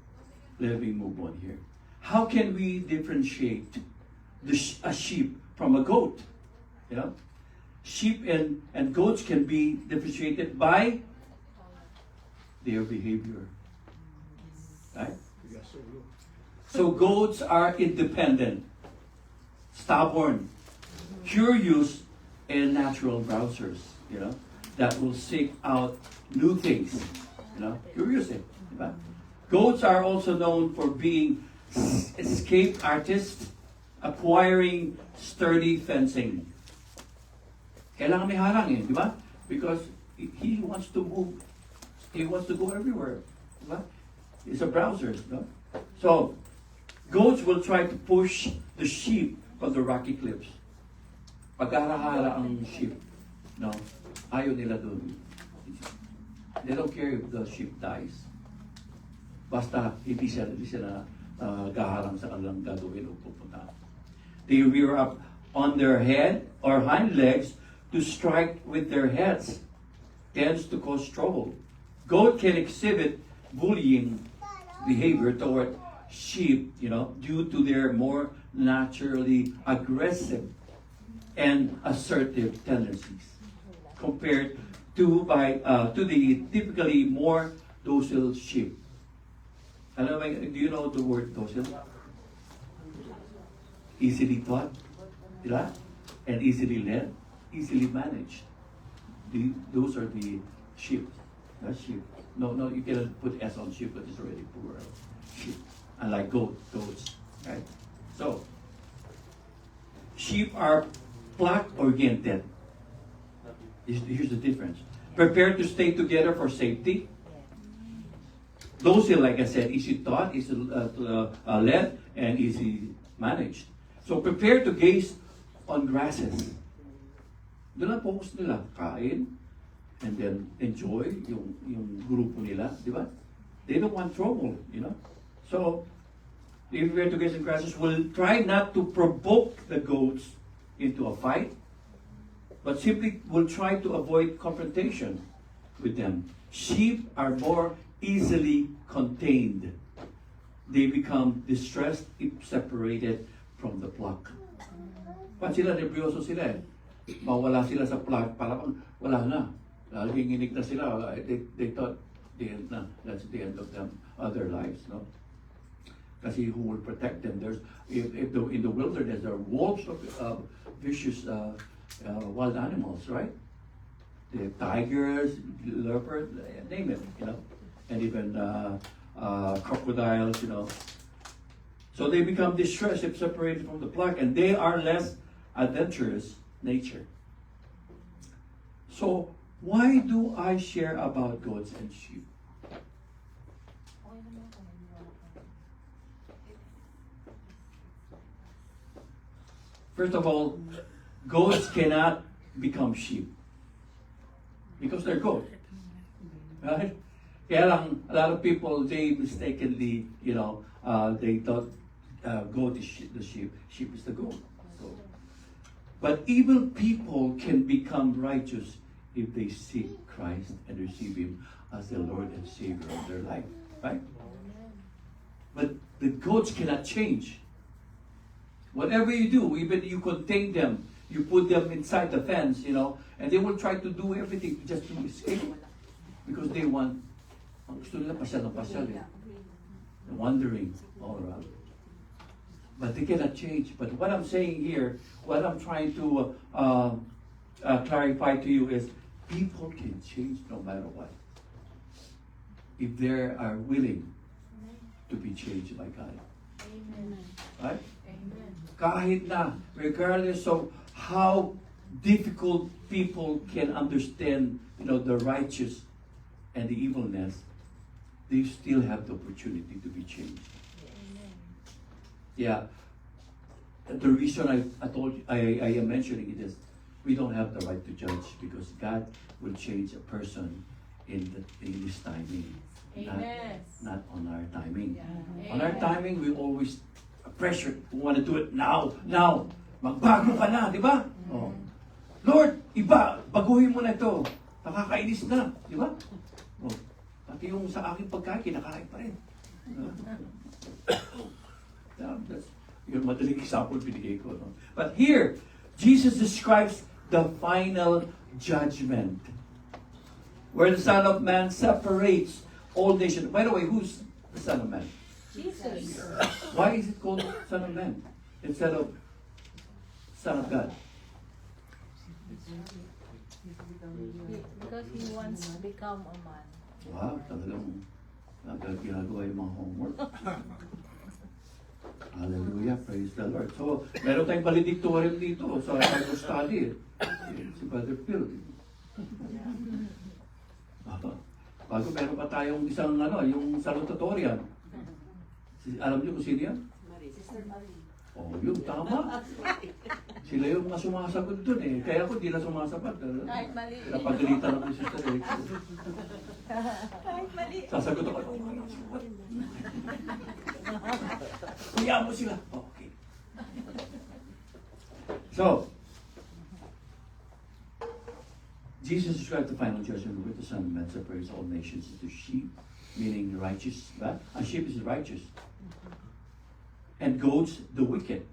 let me move on here. How can we differentiate a sheep from a goat? Yeah? Sheep and goats can be differentiated by their behavior. Right? Yes, sir. So goats are independent, stubborn, curious, and natural browsers, that will seek out new things, curious. Diba? Goats are also known for being escape artists, acquiring sturdy fencing. Kailangan may harang di ba? Because he wants to move, he wants to go everywhere, di ba? He's a browser, no? So, goats will try to push the sheep from the rocky cliffs. Pag-hara-hara ang sheep, no? Ayaw nila dun. They don't care if the sheep dies. Basta hindi sila gaharang sa kanilang gagawin o pupunta. They rear up on their head or hind legs to strike with their heads. Tends to cause trouble. Goat can exhibit bullying behavior toward sheep, due to their more naturally aggressive and assertive tendencies compared to the typically more docile sheep. Do you know the word docile? Easily taught, diba? And easily led, easily managed. Those are the sheep. That's sheep. No, you cannot put S on sheep, but it's already plural. Sheep. Unlike goats, right? So, sheep are flock-oriented. Here's the difference. Prepared to stay together for safety. Docile, like I said, easy taught, easy led, and easy managed. So prepared to gaze on grasses. Doon lang focus nila, kain, and then enjoy yung grupo nila, di ba? They don't want trouble, So, if we are to gaze on grasses, we'll try not to provoke the goats into a fight, but simply will try to avoid confrontation with them. Sheep are more easily contained. They become distressed if separated from the flock. Pag sila, nervyoso sila mawala sila sa flock, parang wala na. Ginginig na sila. They thought the end na. That's the end of their lives, no? Kasi who will protect them? In the wilderness, there are wolves of vicious wild animals, right? The tigers, leopard, name it, and even crocodiles, So they become distressed if separated from the flock, and they are less adventurous nature. So why do I share about goats and sheep? First of all, goats cannot become sheep because they're goat, right? Kaya lang, a lot of people, they mistakenly, they thought goat is the sheep is the goat. So, but evil people can become righteous if they seek Christ and receive Him as their Lord and Savior of their life, right? But the goats cannot change. Whatever you do, even you contain them, you put them inside the fence, and they will try to do everything just to escape. Because they want, ang gusto nila pasyal ng pasyal eh. Wandering all around. But they cannot change. But what I'm saying here, what I'm trying to clarify to you is, people can change no matter what. If they are willing to be changed by God. Amen. Right? Amen. Kahit na, regardless of how difficult people can understand, the righteous and the evilness, they still have the opportunity to be changed. Yeah. The reason I am mentioning it is, we don't have the right to judge because God will change a person in His timing. Amen. Not on our timing. Yeah. On our timing, we always pressure. We want to do it now. Magbago ka na, di ba? Oh. Lord, iba, baguhin mo na ito. Nakakainis na, di ba? Oh. Pati yung sa aking pagkain, kinakain pa rin. Yung madaling example binigay ko. No? But here, Jesus describes the final judgment. Where the Son of Man separates all nations. By the way, who's the Son of Man? Jesus. Why is it called Son of Man instead of Son of God? Because he wants to become a man. Wow, talagang ginagawa yung mga homework. Hallelujah, praise the Lord. So, meron tayong valedictorian dito sa Bible study. Si Brother Phil. Bago meron pa tayong isang yung salutatorian. Alam niyo kung sino yan? Sister Marie. Oh, yun, tama. Sila yung mga sumasagot dun eh. Kaya ako di na sumasagot. Kahit mali. Napagalitan ako si Sister Alex. Kahit mali. Sasagot ako. Kuya mo sila. Okay. So, Jesus described the final judgment with the Son of Man separates all nations into sheep, meaning the righteous. But a sheep is righteous. And goats, the wicked.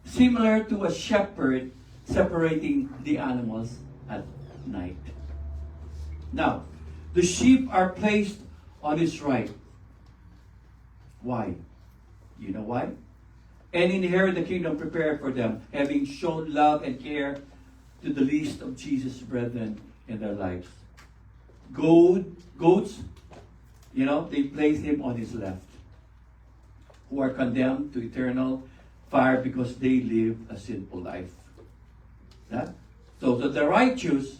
Similar to a shepherd separating the animals at night. Now, the sheep are placed on his right. Why? You know why? And inherit the kingdom prepared for them, having shown love and care to the least of Jesus' brethren in their lives. Goats, they place him on his left, who are condemned to eternal fire because they live a sinful life. Yeah? So the righteous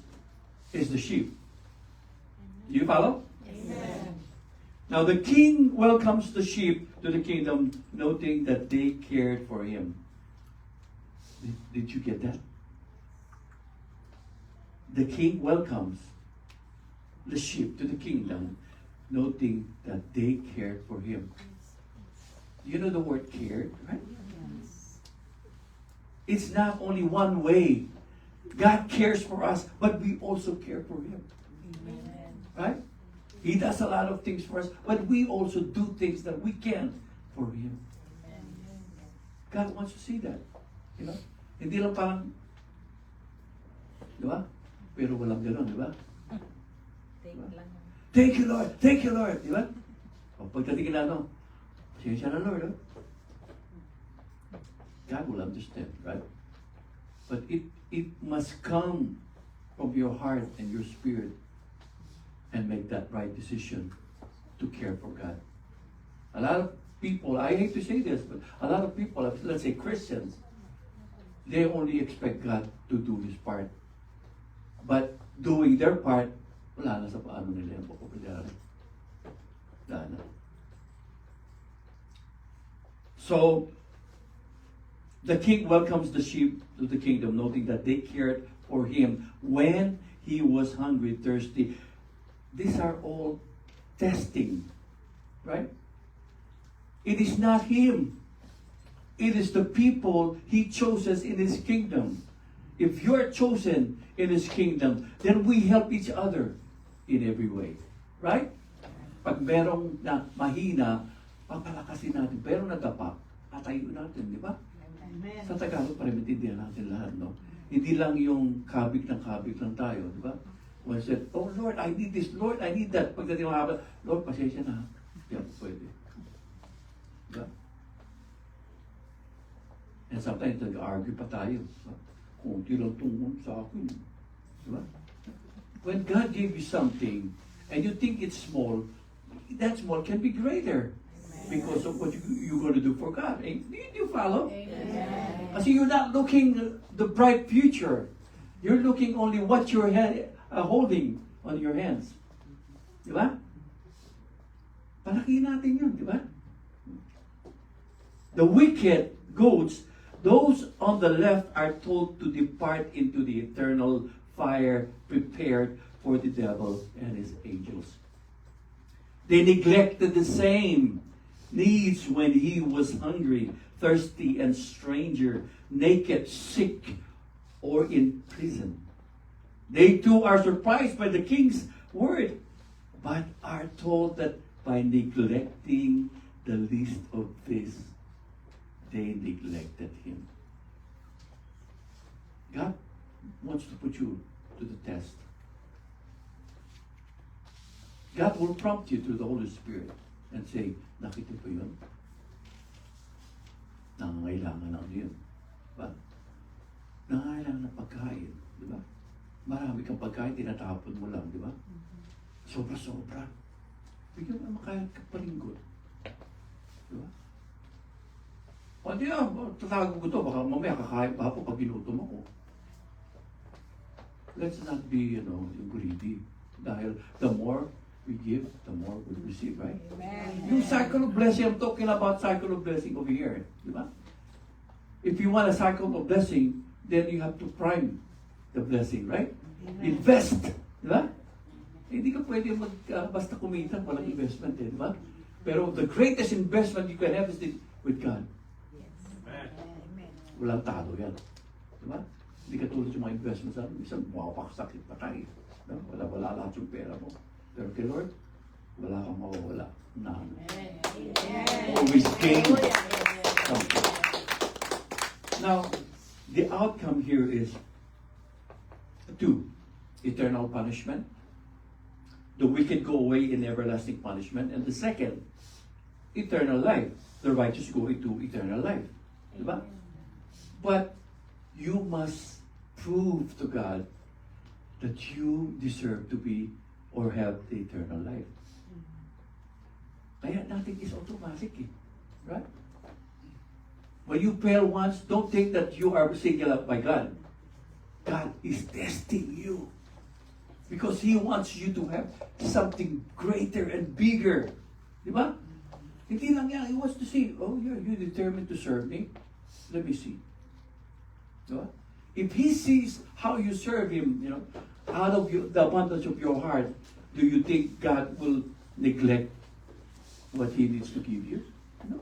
is the sheep. Do you follow? Amen. Now the king welcomes the sheep to the kingdom, noting that they cared for him. Did you get that? The king welcomes the sheep to the kingdom, noting that they cared for him. You know the word cared, right? It's not only one way. God cares for us, but we also care for him. Amen. Right? He does a lot of things for us, but we also do things that we can for him. God wants to see that. Hindi lang parang, di ba? Pero walang gano'n, di ba? Take lang. Thank you, Lord. Thank you, Lord. Di ba? O pagdating na pasensya na, Lord. God will understand, right? But it must come from your heart and your spirit and make that right decision to care for God. A lot of people, I hate to say this, but a lot of people, let's say Christians, they only expect God to do His part. But doing their part, wala na sa paano nila yung popularity. Wala na. So, the king welcomes the sheep to the kingdom, noting that they cared for him when he was hungry, thirsty. These are all testing, right? It is not Him. It is the people He chooses in His kingdom. If you're chosen in His kingdom, then we help each other in every way. Right? Pag merong na mahina, papalakasin natin. Pero nadapa, patayo natin, di ba? Sa Tagalog, para maintindihan natin lahat, no? Hindi lang yung kabig lang tayo, di ba? When I said, oh Lord, I need this, Lord, I need that. Pagdating mga habang, Lord, pasensya na. Yan, pwede. Diba? And sometimes, nag-argue pa tayo. Kunti lang tungkol sa akin. Diba? When God gave you something, and you think it's small, that small can be greater. Because of what you're going to do for God. Do you follow? Amen. Kasi you're not looking the bright future. You're looking only what you're holding on your hands. Di ba? Palakihin natin yun, di ba? The wicked goats, those on the left are told to depart into the eternal fire prepared for the devil and his angels. They neglected the same needs when he was hungry, thirsty, and stranger, naked, sick, or in prison. They too are surprised by the king's word, but are told that by neglecting the least of this, they neglected him. God wants to put you to the test. God will prompt you through the Holy Spirit and say, nakita po yun? Nangangailangan ng yun. Diba? Nangangailangan ng pagkain. Diba? Marami kang pagkain, tinatapon mo lang. Diba? Sobra-sobra. Bigyan mo makain ka palinggot. Diba? O di tatawag ko ito, baka mamaya kakain pa ako pag ginutom ako. Let's not be, greedy. Dahil the more we give, the more we receive, right? Amen. Yung cycle of blessing, I'm talking about cycle of blessing over here. Di ba? If you want a cycle of blessing, then you have to prime the blessing, right? Invest. Di ba? Hindi ka pwede basta kumita, walang investment, di ba? Pero the greatest investment you can have is with God. Walang talo yan. Di ba? Hindi ka tulad yung mga investment sa isang mapakasakit pa tayo. No? Wala lahat yung pera mo. Pero kay Lord, wala kang mawawala. None. Always gain something. Now, the outcome here is 2. Eternal punishment. The wicked go away in everlasting punishment. And the second, eternal life. The righteous go into eternal life. Diba? But you must prove to God that you deserve to be or have the eternal life. Kaya nothing is automatic, right? When you fail once, don't think that you are singled out by God. God is testing you because He wants you to have something greater and bigger. Di ba? Hindi lang yan. He wants to see, oh, you're determined to serve me? Let me see. Diba? If He sees how you serve Him, out of the abundance of your heart, do you think God will neglect what He needs to give you? No.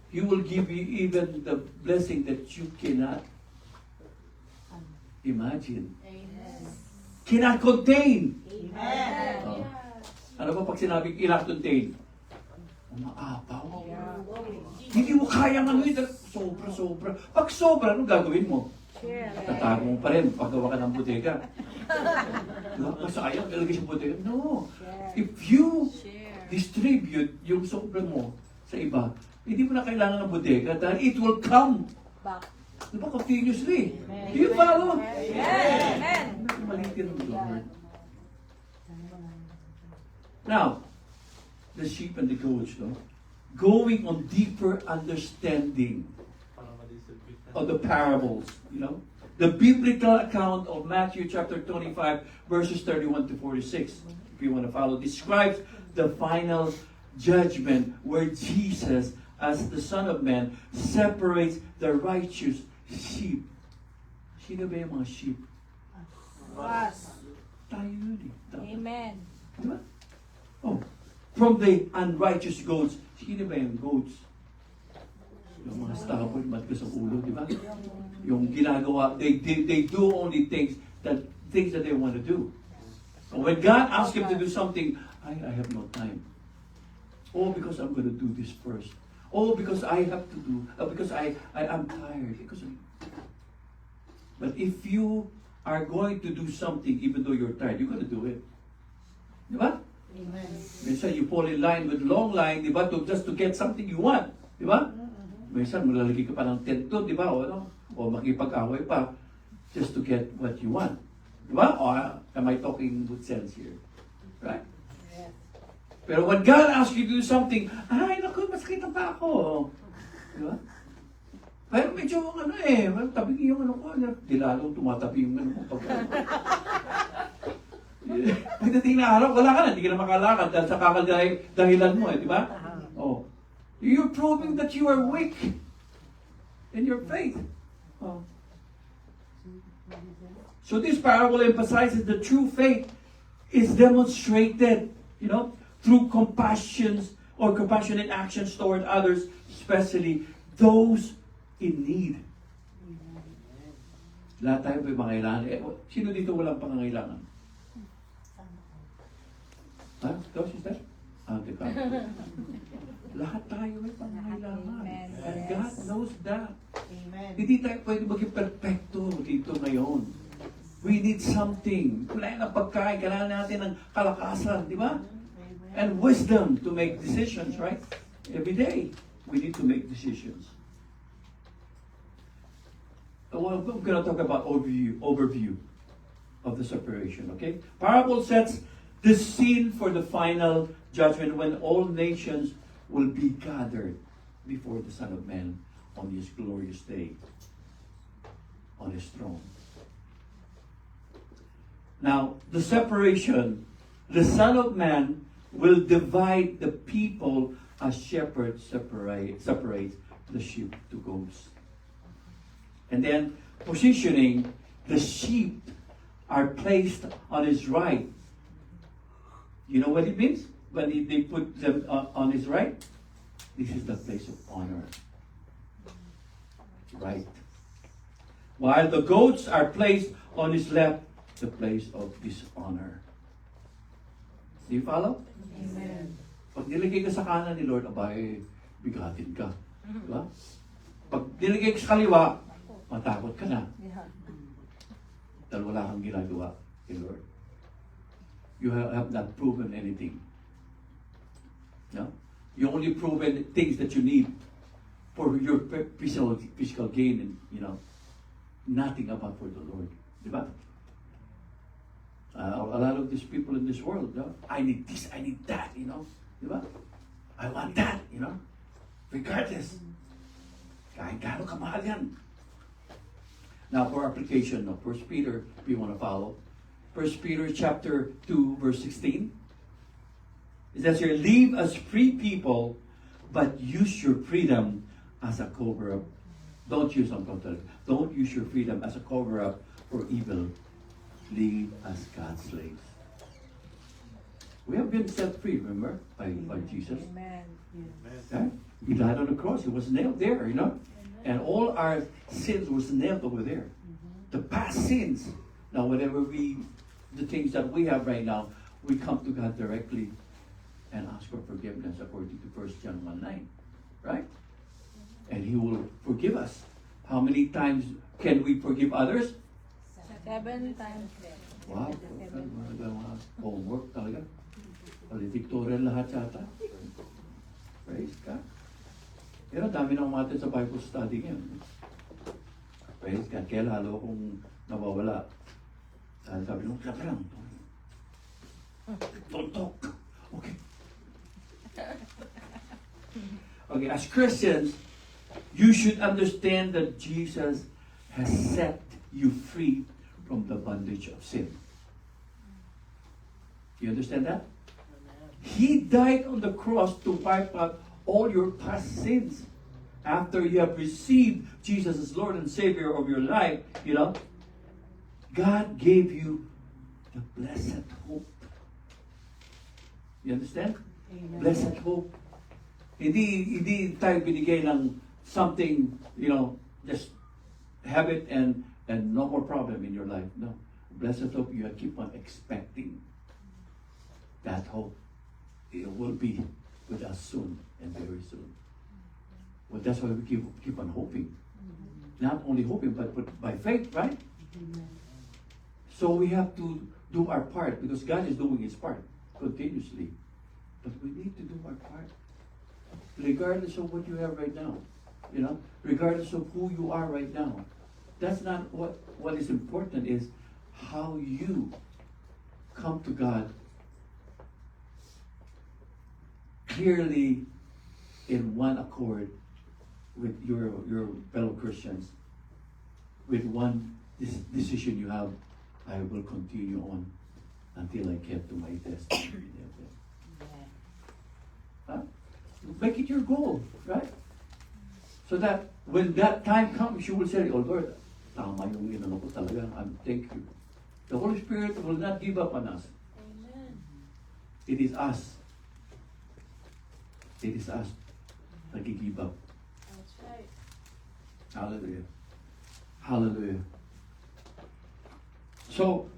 He will give you even the blessing that you cannot imagine. Cannot contain. Oh. Ano ba pag sinabing cannot contain? Umaapaw. Hindi mo kayang sobra-sobra. Pag sobra, anong gagawin mo? Tatago mo pa rin, paggawa ka ng bodega. Diba? Masayang, ilagay sa bodega. No. If you distribute yung sobra mo sa iba, hindi mo na kailangan ng bodega dahil it will come back. Diba? Continuously. Do you follow? Amen. Malitin ng Lord. Now, the sheep and the goats, going on deeper understanding of the parables, the biblical account of Matthew chapter 25, verses 31 to 46, if you want to follow, describes the final judgment where Jesus, as the Son of Man, separates the righteous sheep. Sino ba yung mga sheep? tayo yun eh. Amen. Diba? Oh, from the unrighteous goats. Sino ba yung goats? Yung mga stubborn, matigas ang ulo, di ba? Yung ginagawa, they do only things that they want to do. So when God asks him to do something, I have no time. Oh, because I'm going to do this first. Oh, because I have to do, because I'm tired. But if you are going to do something, even though you're tired, you're going to do it. Di ba? Amen. Minsan you fall in line with long line, di ba? Just to get something you want. Di ba? Minsan malalagay ka pa ng tent doon, di ba? O, ano? O makipag-away pa just to get what you want. Di ba? O am I talking good sense here? Right? Pero when God asks you to do something, ay, naku, masakit ang pa ako. Di ba? Pero medyo ano tabi yung ano ko, di lalong tumatabi yung ano ko. Pagdating na araw, wala ka na, hindi ka na makalakad dahil sa kakadahilan mo, di ba? Oh. You're proving that you are weak in your faith. Oh. So this parable emphasizes the true faith is demonstrated, through compassionate actions toward others, especially those in need. Lahat tayo may pangailangan. Sino dito walang pangangailangan? Ha? Ikaw, sister? Teka. Lahat tayo may pangangailangan. And God knows that. Amen. Hindi tayo pwede maging perfecto dito ngayon. We need something. Kailangan ng pagkain, kailangan natin ng kalakasan, di ba? And wisdom to make decisions, right? Every day, we need to make decisions. Well, I'm going to talk about overview of the separation, okay? Parable sets the scene for the final judgment when all nations will be gathered before the Son of Man on his glorious day, on his throne. Now, the separation, the Son of Man will divide the people as shepherds separate the sheep to goats. And then, positioning, the sheep are placed on his right. You know what it means? When they put them on his right? This is the place of honor. Right. While the goats are placed on his left, the place of dishonor. Do you follow? Amen. Pag nilagay ka sa kanan ni Lord, abay, bigatin ka. Diba? Pag nilagay ka sa kaliwa, matakot ka na. Yeah. Dahil wala kang ginagawa kay Lord. You have not proven anything. No? You only proven things that you need for your physical gain and, nothing about for the Lord. Diba? A lot of these people in this world, I need this, I need that, Diba? I want that, Regardless. Kahit gano'n kamahal yan. Now, for application, 1 Peter, if you want to follow. 1 Peter chapter 2, verse 16. It says here, live as free people, but use your freedom as a cover-up. Don't use your freedom as a cover-up for evil. Live as God's slaves. We have been set free, remember, by Jesus. Amen. Okay? He died on the cross. He was nailed there, And all our sins was nailed over there. The past sins. Now, the things that we have right now, we come to God directly and ask for forgiveness according to 1 John 1:9. Right? And He will forgive us. How many times can we forgive others? 7 times. Wow. Mga homework talaga. Valedictorian lahat yata. Praise God. Pero dami nang umatin sa Bible study ngayon. Praise God. Kaya lalo kung nawawala. Sabi nung, sabi lang. Don't talk. Okay. Okay, as Christians, you should understand that Jesus has set you free from the bondage of sin. You understand that? He died on the cross to wipe out all your past sins. After you have received Jesus as Lord and Savior of your life, God gave you the blessed hope. You understand? Blessed hope. Hindi tayo binigay ng something, just have it and no more problem in your life. No. Blessed hope, you keep on expecting that hope. It will be with us soon and very soon. Well, that's why we keep on hoping. Not only hoping, but by faith, right? So we have to do our part because God is doing His part continuously. But we need to do our part. Regardless of what you have right now. Regardless of who you are right now. That's not what is important, is how you come to God clearly in one accord with your fellow Christians, with one decision you have. I will continue on until I get to my destiny. Huh? Make it your goal, right? So that when that time comes, you will say, "Oh Lord, tama yung inano ko talaga. Thank you." The Holy Spirit will not give up on us. Amen. It is us. It is us that give up. That's right. Hallelujah. Hallelujah. So,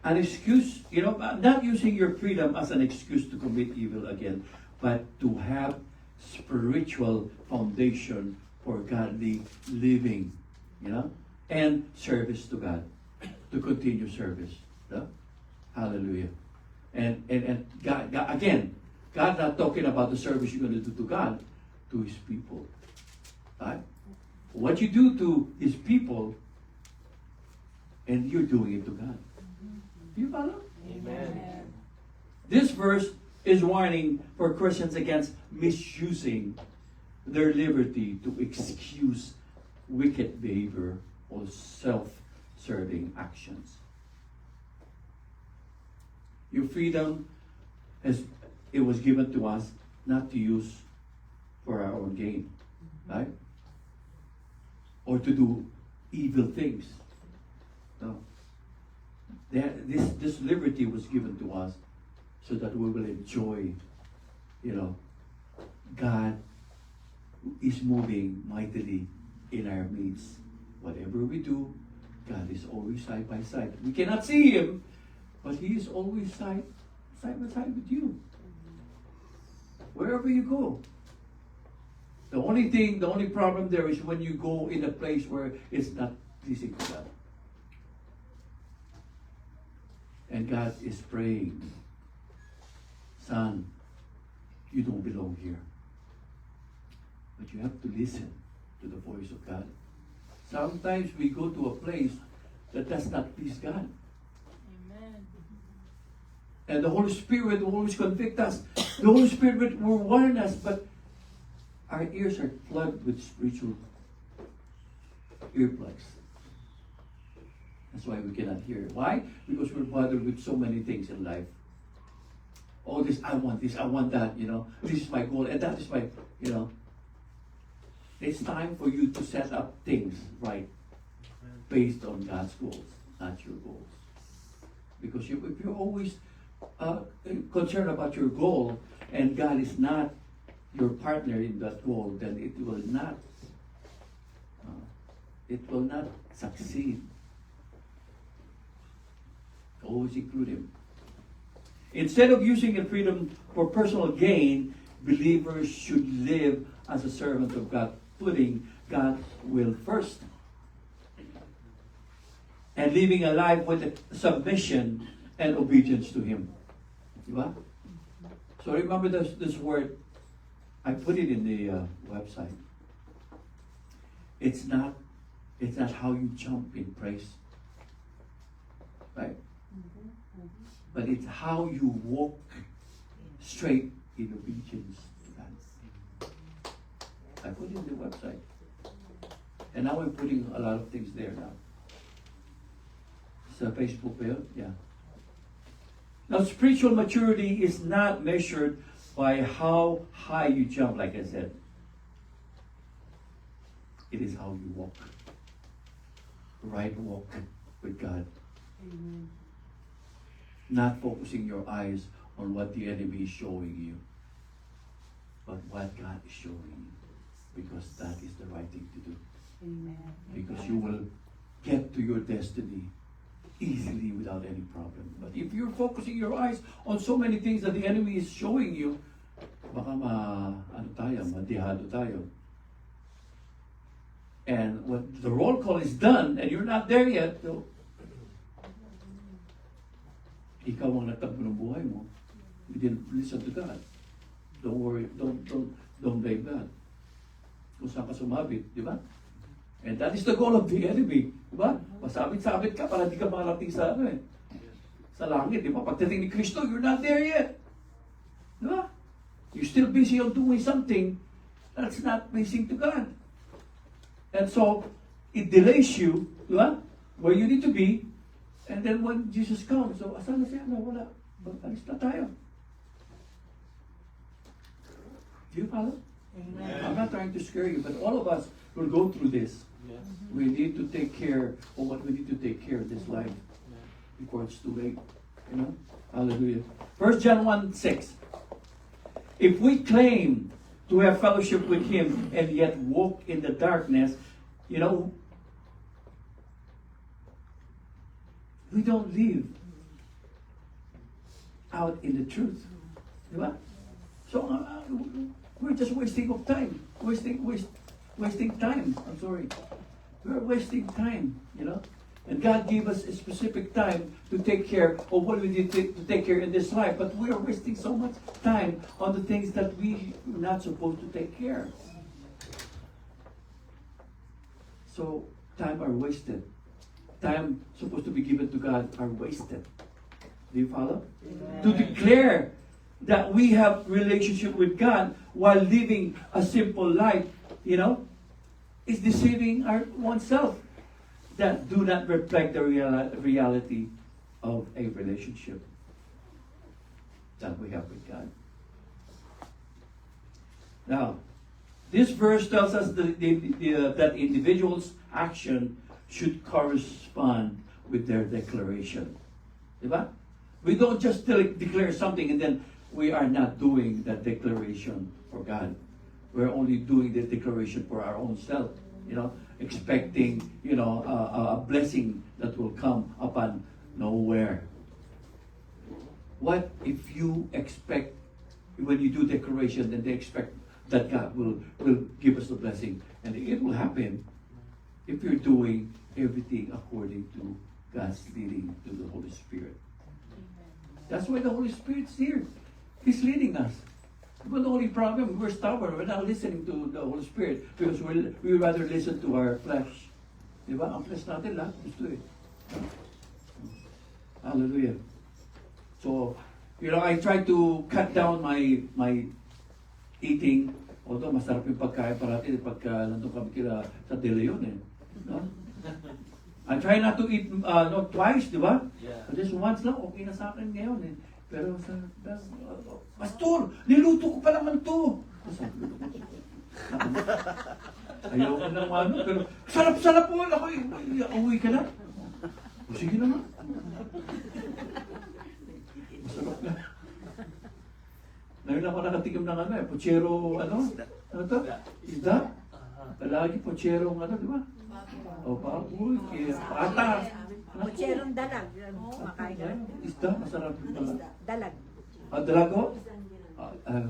an excuse, not using your freedom as an excuse to commit evil again, but to have spiritual foundation for godly living, and service to God, to continue service. Hallelujah. And God, again, God not talking about the service you're going to do to God, to His people. Right? What you do to His people, and you're doing it to God. Do you follow? Amen. This verse is warning for Christians against misusing their liberty to excuse wicked behavior or self-serving actions. Your freedom it was given to us not to use for our own gain, right? Or to do evil things. No. This liberty was given to us so that we will enjoy, God is moving mightily in our midst. Whatever we do, God is always side by side. We cannot see Him, but He is always side by side with you. Wherever you go. The only problem there is when you go in a place where it's not pleasing to God. And God is praying, "Son, you don't belong here." But you have to listen to the voice of God. Sometimes we go to a place that does not please God. Amen. And the Holy Spirit will always convict us. The Holy Spirit will warn us, but our ears are plugged with spiritual earplugs. That's why we cannot hear. Why? Because we're bothered with so many things in life. Oh, this, I want that, This is my goal, and that is my, It's time for you to set up things right based on God's goals, not your goals. Because if you're always concerned about your goal and God is not your partner in that goal, then it will not succeed. Always include Him. Instead of using the freedom for personal gain, believers should live as a servant of God, putting God's will first. And living a life with submission and obedience to Him. Diba? So remember this word. I put it in the website. It's not how you jump in praise. Right? But it's how you walk straight in obedience to God. I put it in the website. And now I'm putting a lot of things there now. Sa Facebook ba yun? Yeah. Now, spiritual maturity is not measured by how high you jump, like I said. It is how you walk. Right walk with God Not focusing your eyes on what the enemy is showing you, but what God is showing you. Because that is the right thing to do. Because you will get to your destiny easily without any problem. But if you're focusing your eyes on so many things that the enemy is showing you, baka madihado tayo. And when the roll call is done and you're not there yet, so, ikaw ang nagtagpo ng buhay mo. You didn't listen to God. Don't worry, don't blame God. Kung saan ka sumabit, di ba? And that is the goal of the enemy. Di ba? Masabit-sabit ka para di ka makarating sa sa langit. Di ba? Pagdating ni Kristo, you're not there yet. Di ba? You're still busy on doing something that's not pleasing to God. And so, it delays you, di ba? Where you need to be. And then when Jesus comes, so asan na siya? No, wala. Alis na tayo. Do you follow? I'm not trying to scare you, but all of us will go through this. Yes. We need to take care of what we need to take care of this life before it's too late. You know? Hallelujah. 1 John 1:6. If we claim to have fellowship with Him and yet walk in the darkness, you know, we don't live out in the truth. Diba? So, we're just wasting of time. Wasting time. I'm sorry. We're wasting time, you know. And God gave us a specific time to take care of what we need to take care in this life. But we are wasting so much time on the things that we are not supposed to take care. So, time are wasted. Time supposed to be given to God are wasted. Do you follow? Amen. To declare that we have relationship with God while living a simple life, you know, is deceiving our oneself that do not reflect the reality of a relationship that we have with God. Now, this verse tells us that individuals' action should correspond with their declaration. Diba? We don't just declare something and then we are not doing that declaration for God. We're only doing the declaration for our own self, you know, expecting, you know, a blessing that will come upon nowhere. What if you expect, when you do declaration, then they expect that God will give us the blessing, and it will happen if you're doing everything according to God's leading to the Holy Spirit. That's why the Holy Spirit's here. He's leading us. But the only problem, we're stubborn. We're not listening to the Holy Spirit because we rather listen to our flesh. Diba? Ang flesh natin lahat gusto eh. Hallelujah. So, you know, I try to cut down my eating. Although masarap yung pagkain parati pagka nandun kami kila sa De Leon eh. No? I try not to eat not twice, di ba? Yeah. Just once lang, okay na sa akin ngayon eh. Pero Pastor, niluto ko pa naman to. Ayaw ko ng ano, pero sarap-sarap po ako eh. Uwi ka na. O sige naman. Masarap na. Ngayon ako nakatikim ng ano eh, puchero, ano to? Isda? Palagi puchero, ano, di ba? O baboy, pata. Pucherong dalag. Makain ka. Isda, masarap yung pala. Dalag. Dalag ho?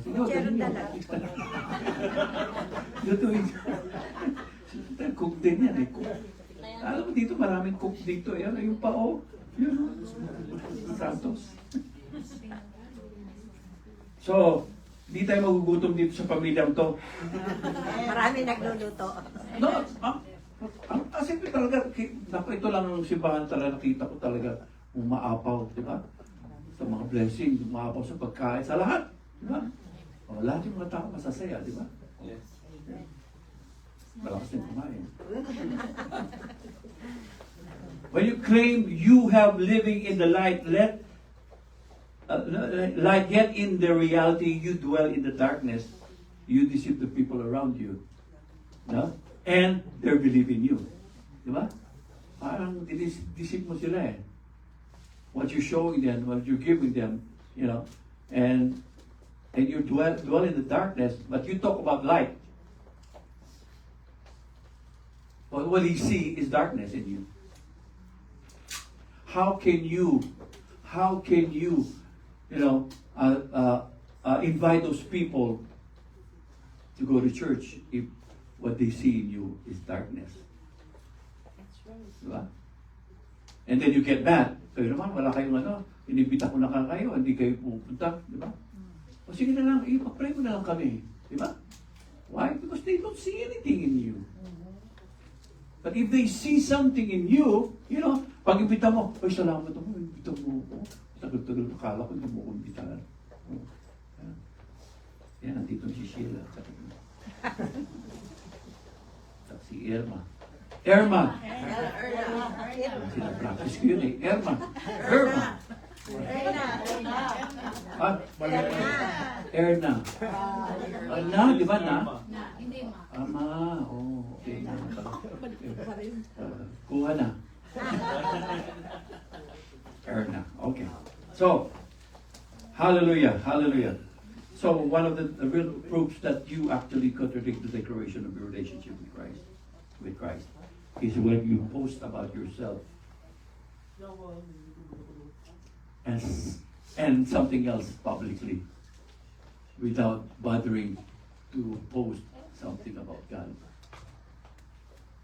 Sige, Pucherong dalag. Lutuin. Cook din yan eh. Alam mo dito, maraming cook dito. Yan, yung pao. Yun. Santos. So, di tayo magugutom dito sa pamilyang to. Marami nagluluto. No, kasi talaga, ito lang ang simbahan talaga, nakita ko talaga umaapaw, di ba? Sa mga blessing, umaapaw sa pagkain, sa lahat, di ba? O, lahat yung mga tao masasaya, di ba? Yes. Malakas din kumain. When you claim you have living in the light, like yet in the reality you dwell in the darkness, you deceive the people around you. No? And they're believing you. Di ba? Parang deceive mo sila eh. what you're showing them, what you're giving them, you know, and you dwell in the darkness, but you talk about light. But what they see is darkness in you. How can you, invite those people to go to church if what they see in you is darkness? That's right. Diba? And then you get mad. Kayo naman, wala kayong inibita ko na kayo, hindi kayo pupunta. Diba? O sige na lang, ipapray mo na lang kami. Diba? Why? Because they don't see anything in you. But if they see something in you, pag imbita mo, ay salamat ako, imbita mo ako. Tagal-tagal, akala ko hindi mo ko imbitahan. Yan, nandito si Sheila. Si Irma. Irma! Sinapractice ko yun eh. Irma! Erna. Na, di ba na? Hindi ma. Ama, okay. Kuha na. Erna, okay. So, hallelujah, hallelujah. So, one of the real proofs that you actually contradict the declaration of your relationship with Christ, is when you post about yourself and something else publicly without bothering to post something about God.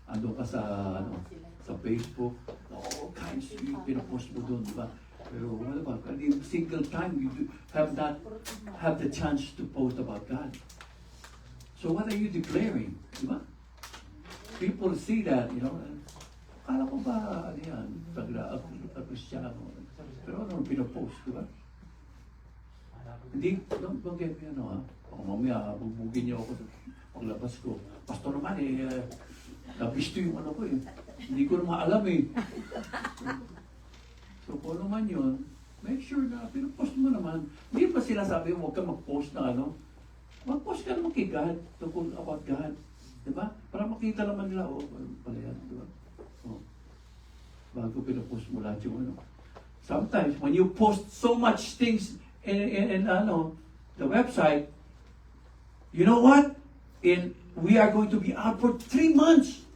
Ando ka sa Facebook, all kinds yung pinapost mo doon, di ba? Pero what about any single time you have the chance to post about God? So what are you declaring? Di ba? People see that, akala ko ba, Kristiyano? Pero ano pinapost, di ba? Hindi, don't get me Kung mamaya, bugbugin niyo ako paglabas ko. Pastor naman nabisto yung ko Hindi ko naman alam So kung naman yun, make sure na pinupost mo naman. Hindi pa sila sabi, huwag ka mag-post na mag-post ka naman kay God, tungkol about God. Diba? Para makita naman nila, pala yan, diba? Bago pinupost mo lahat yung Sometimes, when you post so much things in the website, you know what? We are going to be out for 3 months.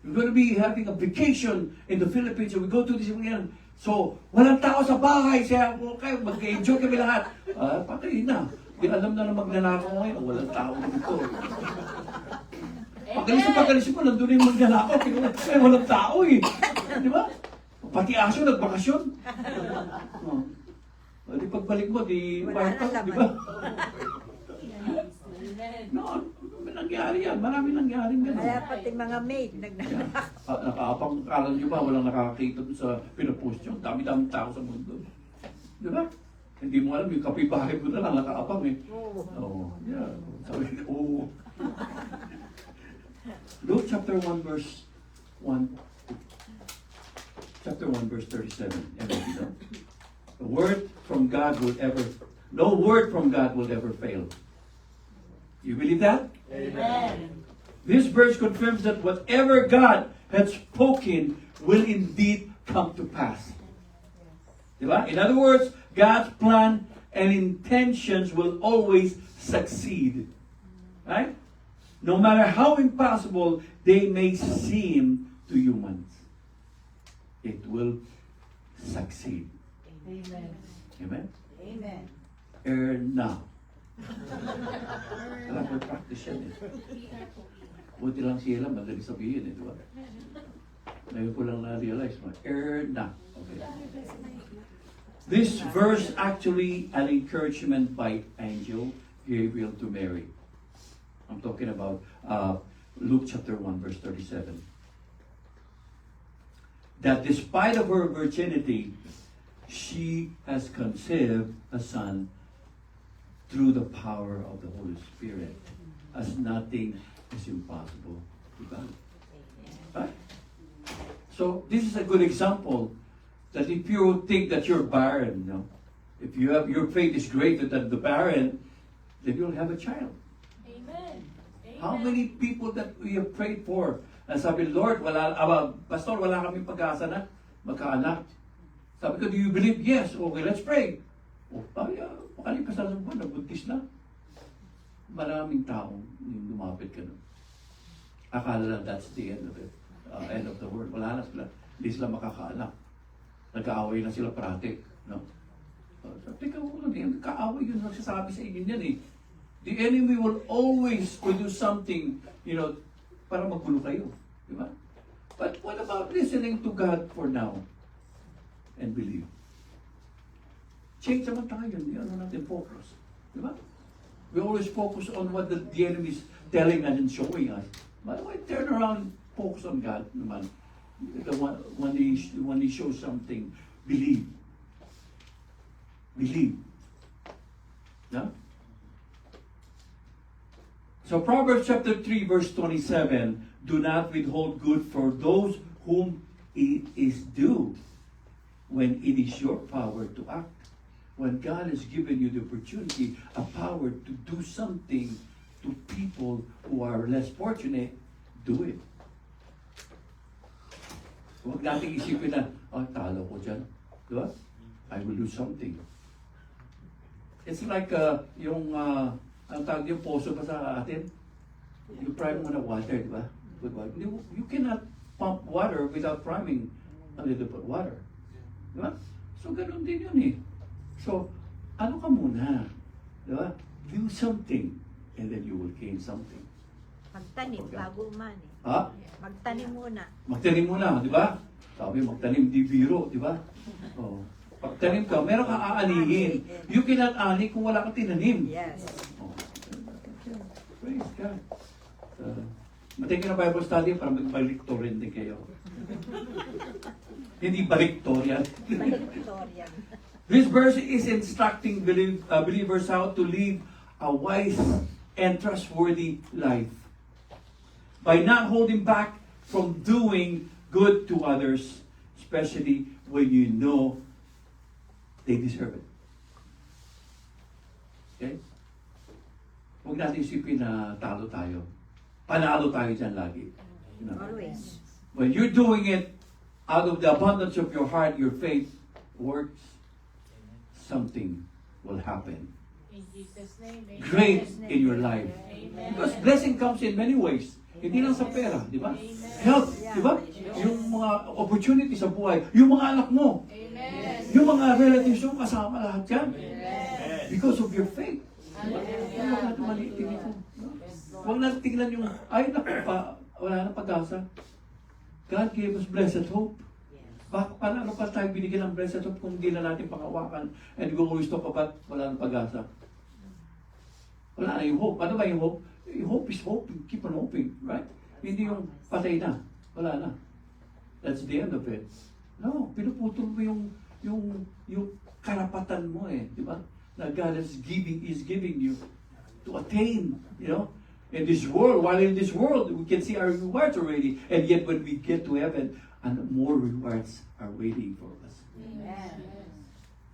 We're going to be having a vacation in the Philippines, and we go to this weekend. So, walang tao sa bahay. Siya, okay, mag-enjoy kami lahat. Patay na. Di alam na magnanakaw ngayon. Walang tao dito. Pag-alis mo, nandun yung magnanakaw. Walang tao Di ba? Pati aso, nagbakasyon. Di pagbalik mo, di ba? No, nangyari yan. Maraming nangyaring gano'n. Kaya pati mga maid Nakaapang, alam nyo ba, walang nakakakita sa pinapost nyo. Dami-dami tao sa mundo. Di ba? Hindi mo alam, yung kapibahay mo na lang nakaapang yeah. Sabi ko, Luke chapter 1 verse 1. Chapter 1 verse 37. The word from God no word from God will ever fail. You believe that? Amen. This verse confirms that whatever God had spoken will indeed come to pass. Diba? In other words, God's plan and intentions will always succeed. Right? No matter how impossible they may seem to humans, it will succeed. Amen. Amen? Amen. Now. Alam ko, practice yan Buti lang sila, madali sabihin diba? Ngayon ko lang na-realize mo. Na. Okay. This verse actually an encouragement by angel Gabriel to Mary. I'm talking about Luke chapter 1 verse 37. That despite of her virginity, she has conceived a son through the power of the Holy Spirit, as nothing is impossible to God. Right? So this is a good example that if you think that you're barren, if your faith is greater than the barren, then you'll have a child. Amen. How many people that we have prayed for, and sabi, Lord, Pastor, wala kaming pag-asa na magkaanak. Sabi ko, do you believe? Yes. Okay, let's pray. Pakalipas na ng buwan, nabuntis na. Maraming taong yung lumapit ka nun. Akala lang that's the end of it. End of the world. Wala na sila. Hindi sila makakaanak. Nag-aaway na sila parati. No? Teka mo lang, nagka-aaway yun. Nagsasabi sa inyo yan eh. The enemy will always produce something, para magulo kayo. Di ba? But what about listening to God for now? And believe. Change naman tayo. Natin focus. Di ba? We always focus on what the enemy is telling us and showing us. But when turn around, focus on God naman. When he shows something, believe. Believe. Yeah? So Proverbs chapter 3 verse 27, do not withhold good for those whom it is due when it is your power to act. When God has given you the opportunity, a power to do something to people who are less fortunate, do it. Huwag natin isipin na, talo ko dyan. Diba? I will do something. It's like ang tawag yung poso pa sa atin. You prime mo na water, diba? Good water. You cannot pump water without priming a little bit water. Diba? So, ganun din yun eh. So, ano ka muna? Diba? Do something and then you will gain something. Magtanim bago man eh. Ha? Magtanim muna. Magtanim muna, di ba? Sabi, magtanim di biro, di ba? Oh. Pagtanim ka, meron kang aanihin. You cannot ani kung wala kang tinanim. Yes. Oh. Praise God. Matigil na Bible study para mag-baliktorian din kayo. Hindi baliktorian. Baliktorian. This verse is instructing believers how to live a wise and trustworthy life by not holding back from doing good to others, especially when you know they deserve it. Okay? Huwag natin isipin na talo tayo. Panalo tayo dyan lagi. Always. When you're doing it out of the abundance of your heart, your faith works, something will happen. In Jesus' name. Amen. Great in your life. Amen. Because blessing comes in many ways. Hindi lang sa pera, di ba? Health, di ba? Yung mga opportunity sa buhay, yung mga anak mo, Amen. yung mga relatives mo, kasama lahat yan. Because of your faith. Huwag natin maliitin ito. Huwag natin tingnan yung, ay naku pa, wala na pag-asa. God gave us blessed hope. Paano pa tayo binigyan ng blessed hope kung hindi na natin pangawakan and we always talk about wala nang pag-asa? Wala na yung hope. Ano ba yung hope? Yung hope is hoping. Keep on hoping. Right? Hindi yung patay na. Wala na. That's the end of it. No. Pinuputol mo yung karapatan mo eh. Di ba? Na God is giving you to attain. In this world, while in this world, we can see our rewards already. And yet when we get to heaven, and more rewards are waiting for us. Amen.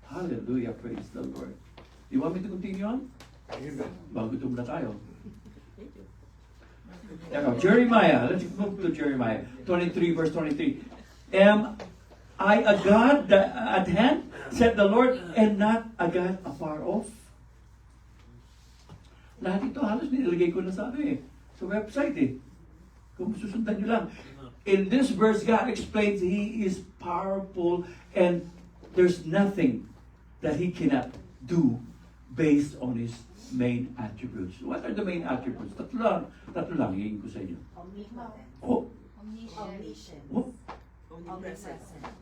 Hallelujah. Praise the Lord. You want me to continue on? Amen. Bago ito na tayo. Jeremiah. Let's move to Jeremiah 23 verse 23. Am I a God at hand, said the Lord, and not a God afar off? Lahat ito halos nilagay ko na sa website eh. Kung susundan nyo lang. In this verse, God explains He is powerful and there's nothing that He cannot do based on His main attributes. What are the main attributes? Tatlo lang hingin ko sa inyo. Oh. Oh.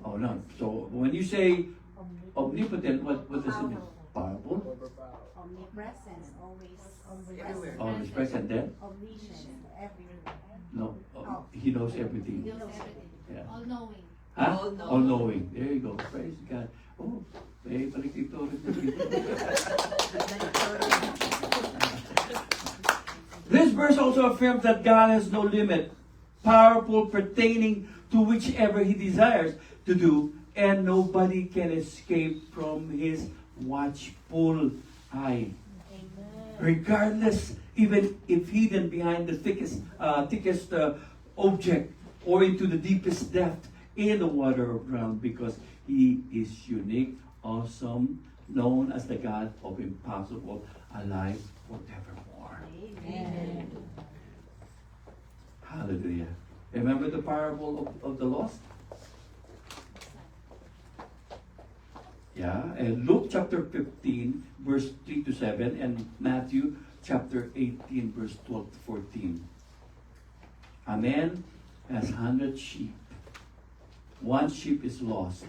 Oh no. So when you say omnipotent, what does it mean? Powerful. Omnipresent, always Everywhere. Always present then? omniscient, everywhere. No. He knows everything. Yeah. All-knowing. Huh? All-knowing. There you go. Praise God. Oh, may palikito rin. This verse also affirms that God has no limit, powerful, pertaining to whichever He desires to do, and nobody can escape from His watchful eye. Regardless, even if hidden behind the thickest object or into the deepest depth in the water or ground, because He is unique, awesome, known as the God of impossible, alive forevermore. Amen. Hallelujah. Remember the parable of the lost? Yeah, and Luke chapter 15, verse 3 to 7, and Matthew chapter 18, verse 12 to 14. A man has 100 sheep. One sheep is lost.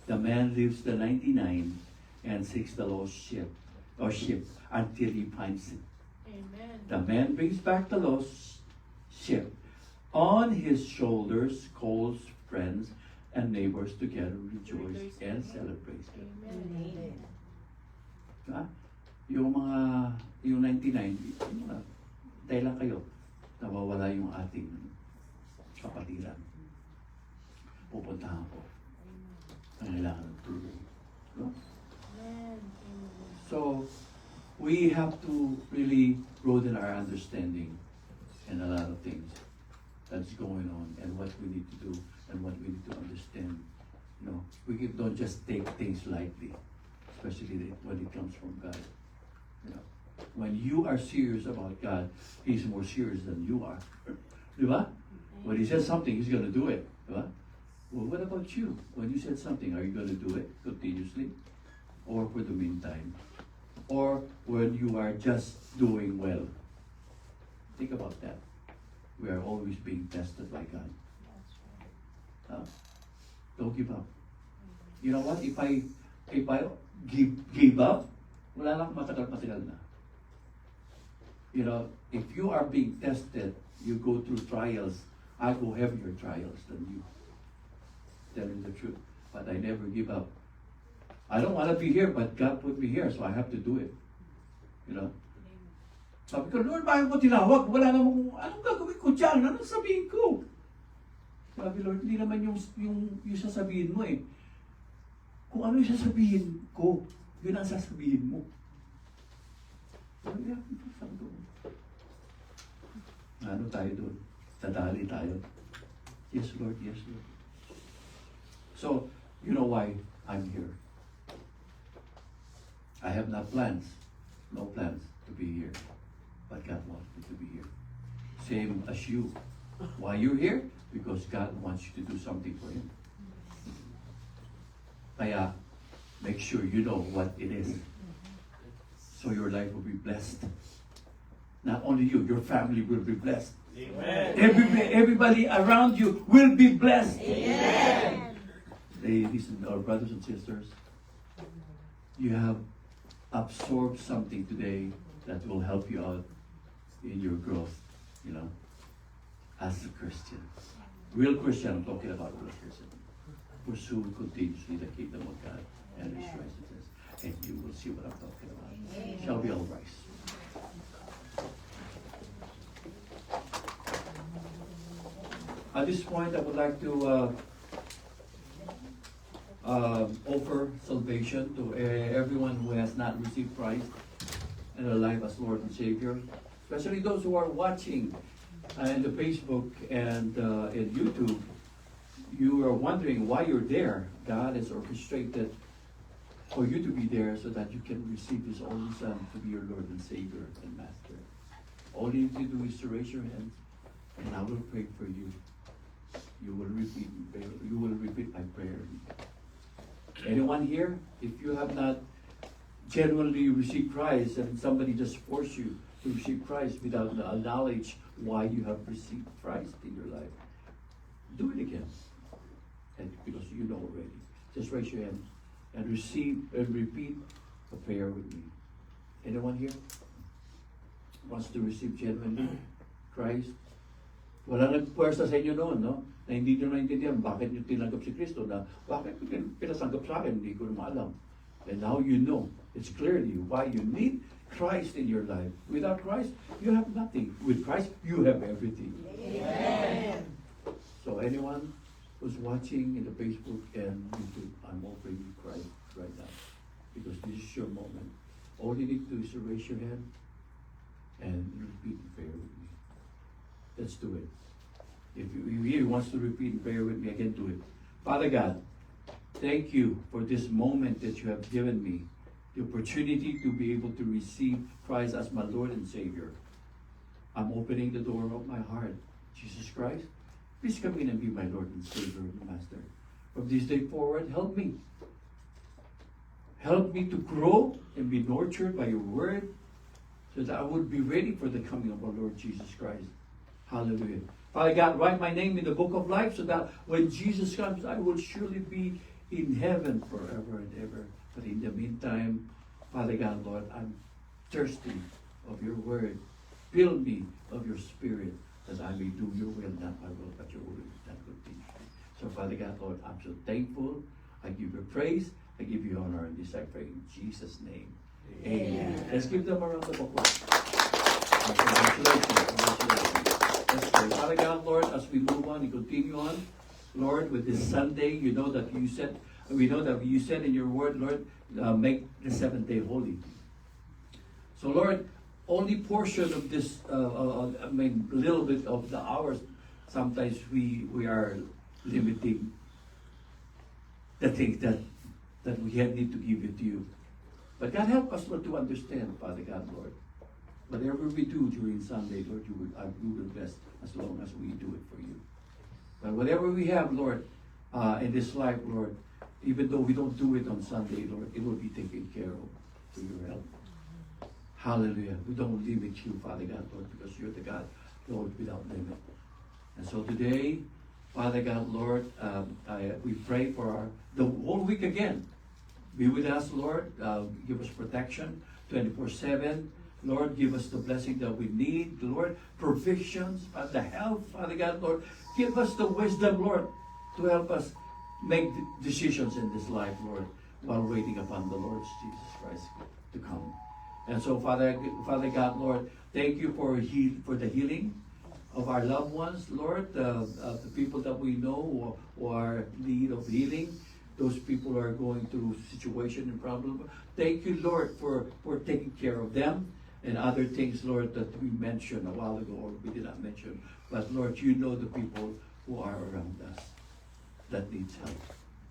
The man leaves the 99 and seeks the lost sheep until he finds it. Amen. The man brings back the lost sheep. On his shoulders, calls friends and neighbors together, rejoice and celebrate. Amen. Ha? Yung 99, tayo lang kayo, nawawala yung ating kapatiran. Pupuntahan ko. Ang kailangan ng tulong. No? Amen. So, we have to really broaden our understanding in a lot of things that's going on and what we need to do and what we need to understand. You know, don't just take things lightly, especially when it comes from God. You know, when you are serious about God, He's more serious than you are. Diba? When He says something, He's going to do it. Diba? Well, what about you? When you said something, are you going to do it continuously? Or for the meantime? Or when you are just doing well? Think about that. We are always being tested by God. Don't give up. You know what? If I give up, wala lang matagal na. You know, if you are being tested, you go through trials. I go heavier trials than you. Telling the truth. But I never give up. I don't want to be here, but God put me here, so I have to do it. You know? Sabi ko, Lord, bakit mo tinawag? Wala namang, anong gagawin ko dyan? Anong sabihin ko? Sabi, Lord, hindi naman yung sasabihin mo eh. Kung ano yung sasabihin ko, yun ang sasabihin mo. Ano tayo doon? Dadali tayo. Yes, Lord, yes, Lord. So, you know why I'm here. I have no plans to be here. But God wants me to be here. Same as you. Why you're here? Because God wants you to do something for Him. Kaya, make sure you know what it is. So your life will be blessed. Not only you, your family will be blessed. Amen. Everybody around you will be blessed. Amen. Ladies and our brothers and sisters, you have absorbed something today that will help you out in your growth, you know, as a Christian. Real Christian, I'm talking about real Christian. Pursue continuously the kingdom of God and His righteousness, and you will see what I'm talking about. Shall we all rise? At this point, I would like to offer salvation to everyone who has not received Christ in their life as Lord and Savior, especially those who are watching in the Facebook and in YouTube. You are wondering why you're there. God has orchestrated for you to be there so that you can receive His only Son to be your Lord and Savior and Master. All you need to do is to raise your hands, and I will pray for you. You will repeat my prayer. Anyone here? If you have not genuinely received Christ and somebody just forced you to receive Christ without the knowledge why you have received Christ in your life, do it again. And because you know already. Just raise your hand and receive and repeat a prayer with me. Anyone here wants to receive genuinely Christ? Wala nagpuwersa sa inyo noon, no? Na hindi nyo naintindihan bakit nyo tinanggap si Kristo, na bakit pinasanggap sa akin, hindi ko na maalam. And now you know, it's clearly why you need Christ in your life. Without Christ, you have nothing. With Christ, you have everything. Amen. So anyone who's watching in the Facebook and YouTube, I'm offering you Christ right now. Because this is your moment. All you need to do is to raise your hand and repeat the prayer with me. Let's do it. If you really wants to repeat prayer with me, I can do it. Father God, Thank you for this moment that you have given me, the opportunity to be able to receive Christ as my Lord and Savior. I'm opening the door of my heart. Jesus Christ, please come in and be my Lord and Savior and Master. From this day forward, help me. Help me to grow and be nurtured by your word so that I would be ready for the coming of our Lord Jesus Christ. Hallelujah. Father God, write my name in the book of life so that when Jesus comes, I will surely be in heaven forever and ever. But in the meantime, Father God, Lord, I'm thirsty of your word. Fill me of your spirit that I may do your will, not my will, but your will. That would be. So Father God, Lord, I'm so thankful. I give you praise. I give you honor. And this I pray in Jesus' name. Amen. Let's give them a round of applause. Congratulations. Congratulations. Let's pray. Father God, Lord, as we move on and continue on, Lord, with this Sunday, you know that you said, we know that you said in your word, Lord, make the seventh day holy. So, Lord, only portion of this, I mean, a little bit of the hours, sometimes we are limiting the things that we need to give it to you. But God help us, Lord, to understand, Father God, Lord. Whatever we do during Sunday, Lord, you will bless as long as we do it for you. But whatever we have, Lord, in this life, Lord, even though we don't do it on Sunday, Lord, it will be taken care of through your help. Hallelujah. We don't limit you, Father God, Lord, because you're the God, Lord, without limit. And so today, Father God, Lord, we pray for the whole week again. Be with us, Lord. Give us protection 24/7. Lord, give us the blessing that we need. Lord, provisions, the help, Father God, Lord. Give us the wisdom, Lord, to help us make decisions in this life, Lord, while waiting upon the Lord Jesus Christ to come. And so, Father God, Lord, thank you for the healing of our loved ones, Lord, the people that we know who are in need of healing. Those people are going through situation and problem. Thank you, Lord, for taking care of them and other things, Lord, that we mentioned a while ago or we did not mention. But, Lord, you know the people who are around us that needs help.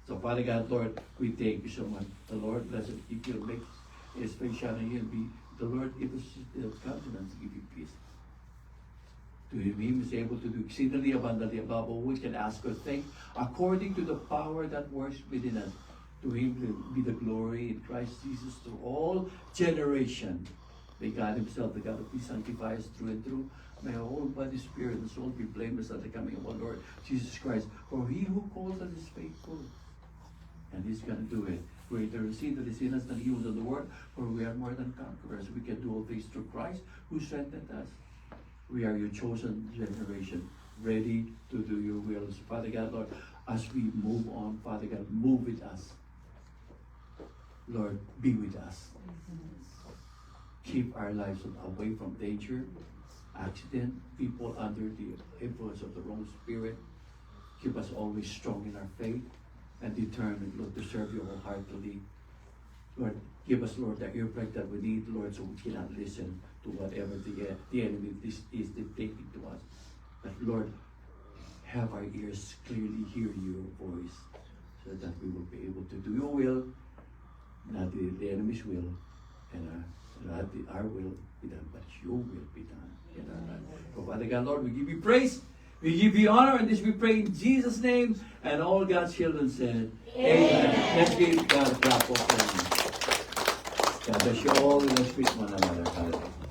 So, Father God, Lord, we thank you so much. The Lord bless and keep you, make his face shine on you, and be the Lord give us the countenance to give you peace. To him is able to do exceedingly abundantly above all we can ask or think, according to the power that works within us. To him be the glory in Christ Jesus to all generation. May God himself, the God of peace, sanctify us through and through. May our whole body, spirit, and soul be blameless at the coming of our Lord Jesus Christ. For he who calls us is faithful. And he's going to do it. Greater is he that is in us than he who is in the world. For we are more than conquerors. We can do all things through Christ who strengthened us. We are your chosen generation, ready to do your will. So, Father God, Lord, as we move on, Father God, move with us. Lord, be with us. Keep our lives away from danger, accident, people under the influence of the wrong spirit. Keep us always strong in our faith and determined, Lord, to serve you wholeheartedly. Lord, give us, Lord, the earplug that we need, Lord, so we cannot listen to whatever the enemy is dictating to us. But, Lord, have our ears clearly hear your voice so that we will be able to do your will, not the enemy's will, and not our will be done, but your will be done in our life. So, Father God, Lord, we give you praise, we give you honor, and this we pray in Jesus' name, and all God's children said, Amen. Let's give God a clap of praise. God bless you all, and let's greet one another. Hallelujah.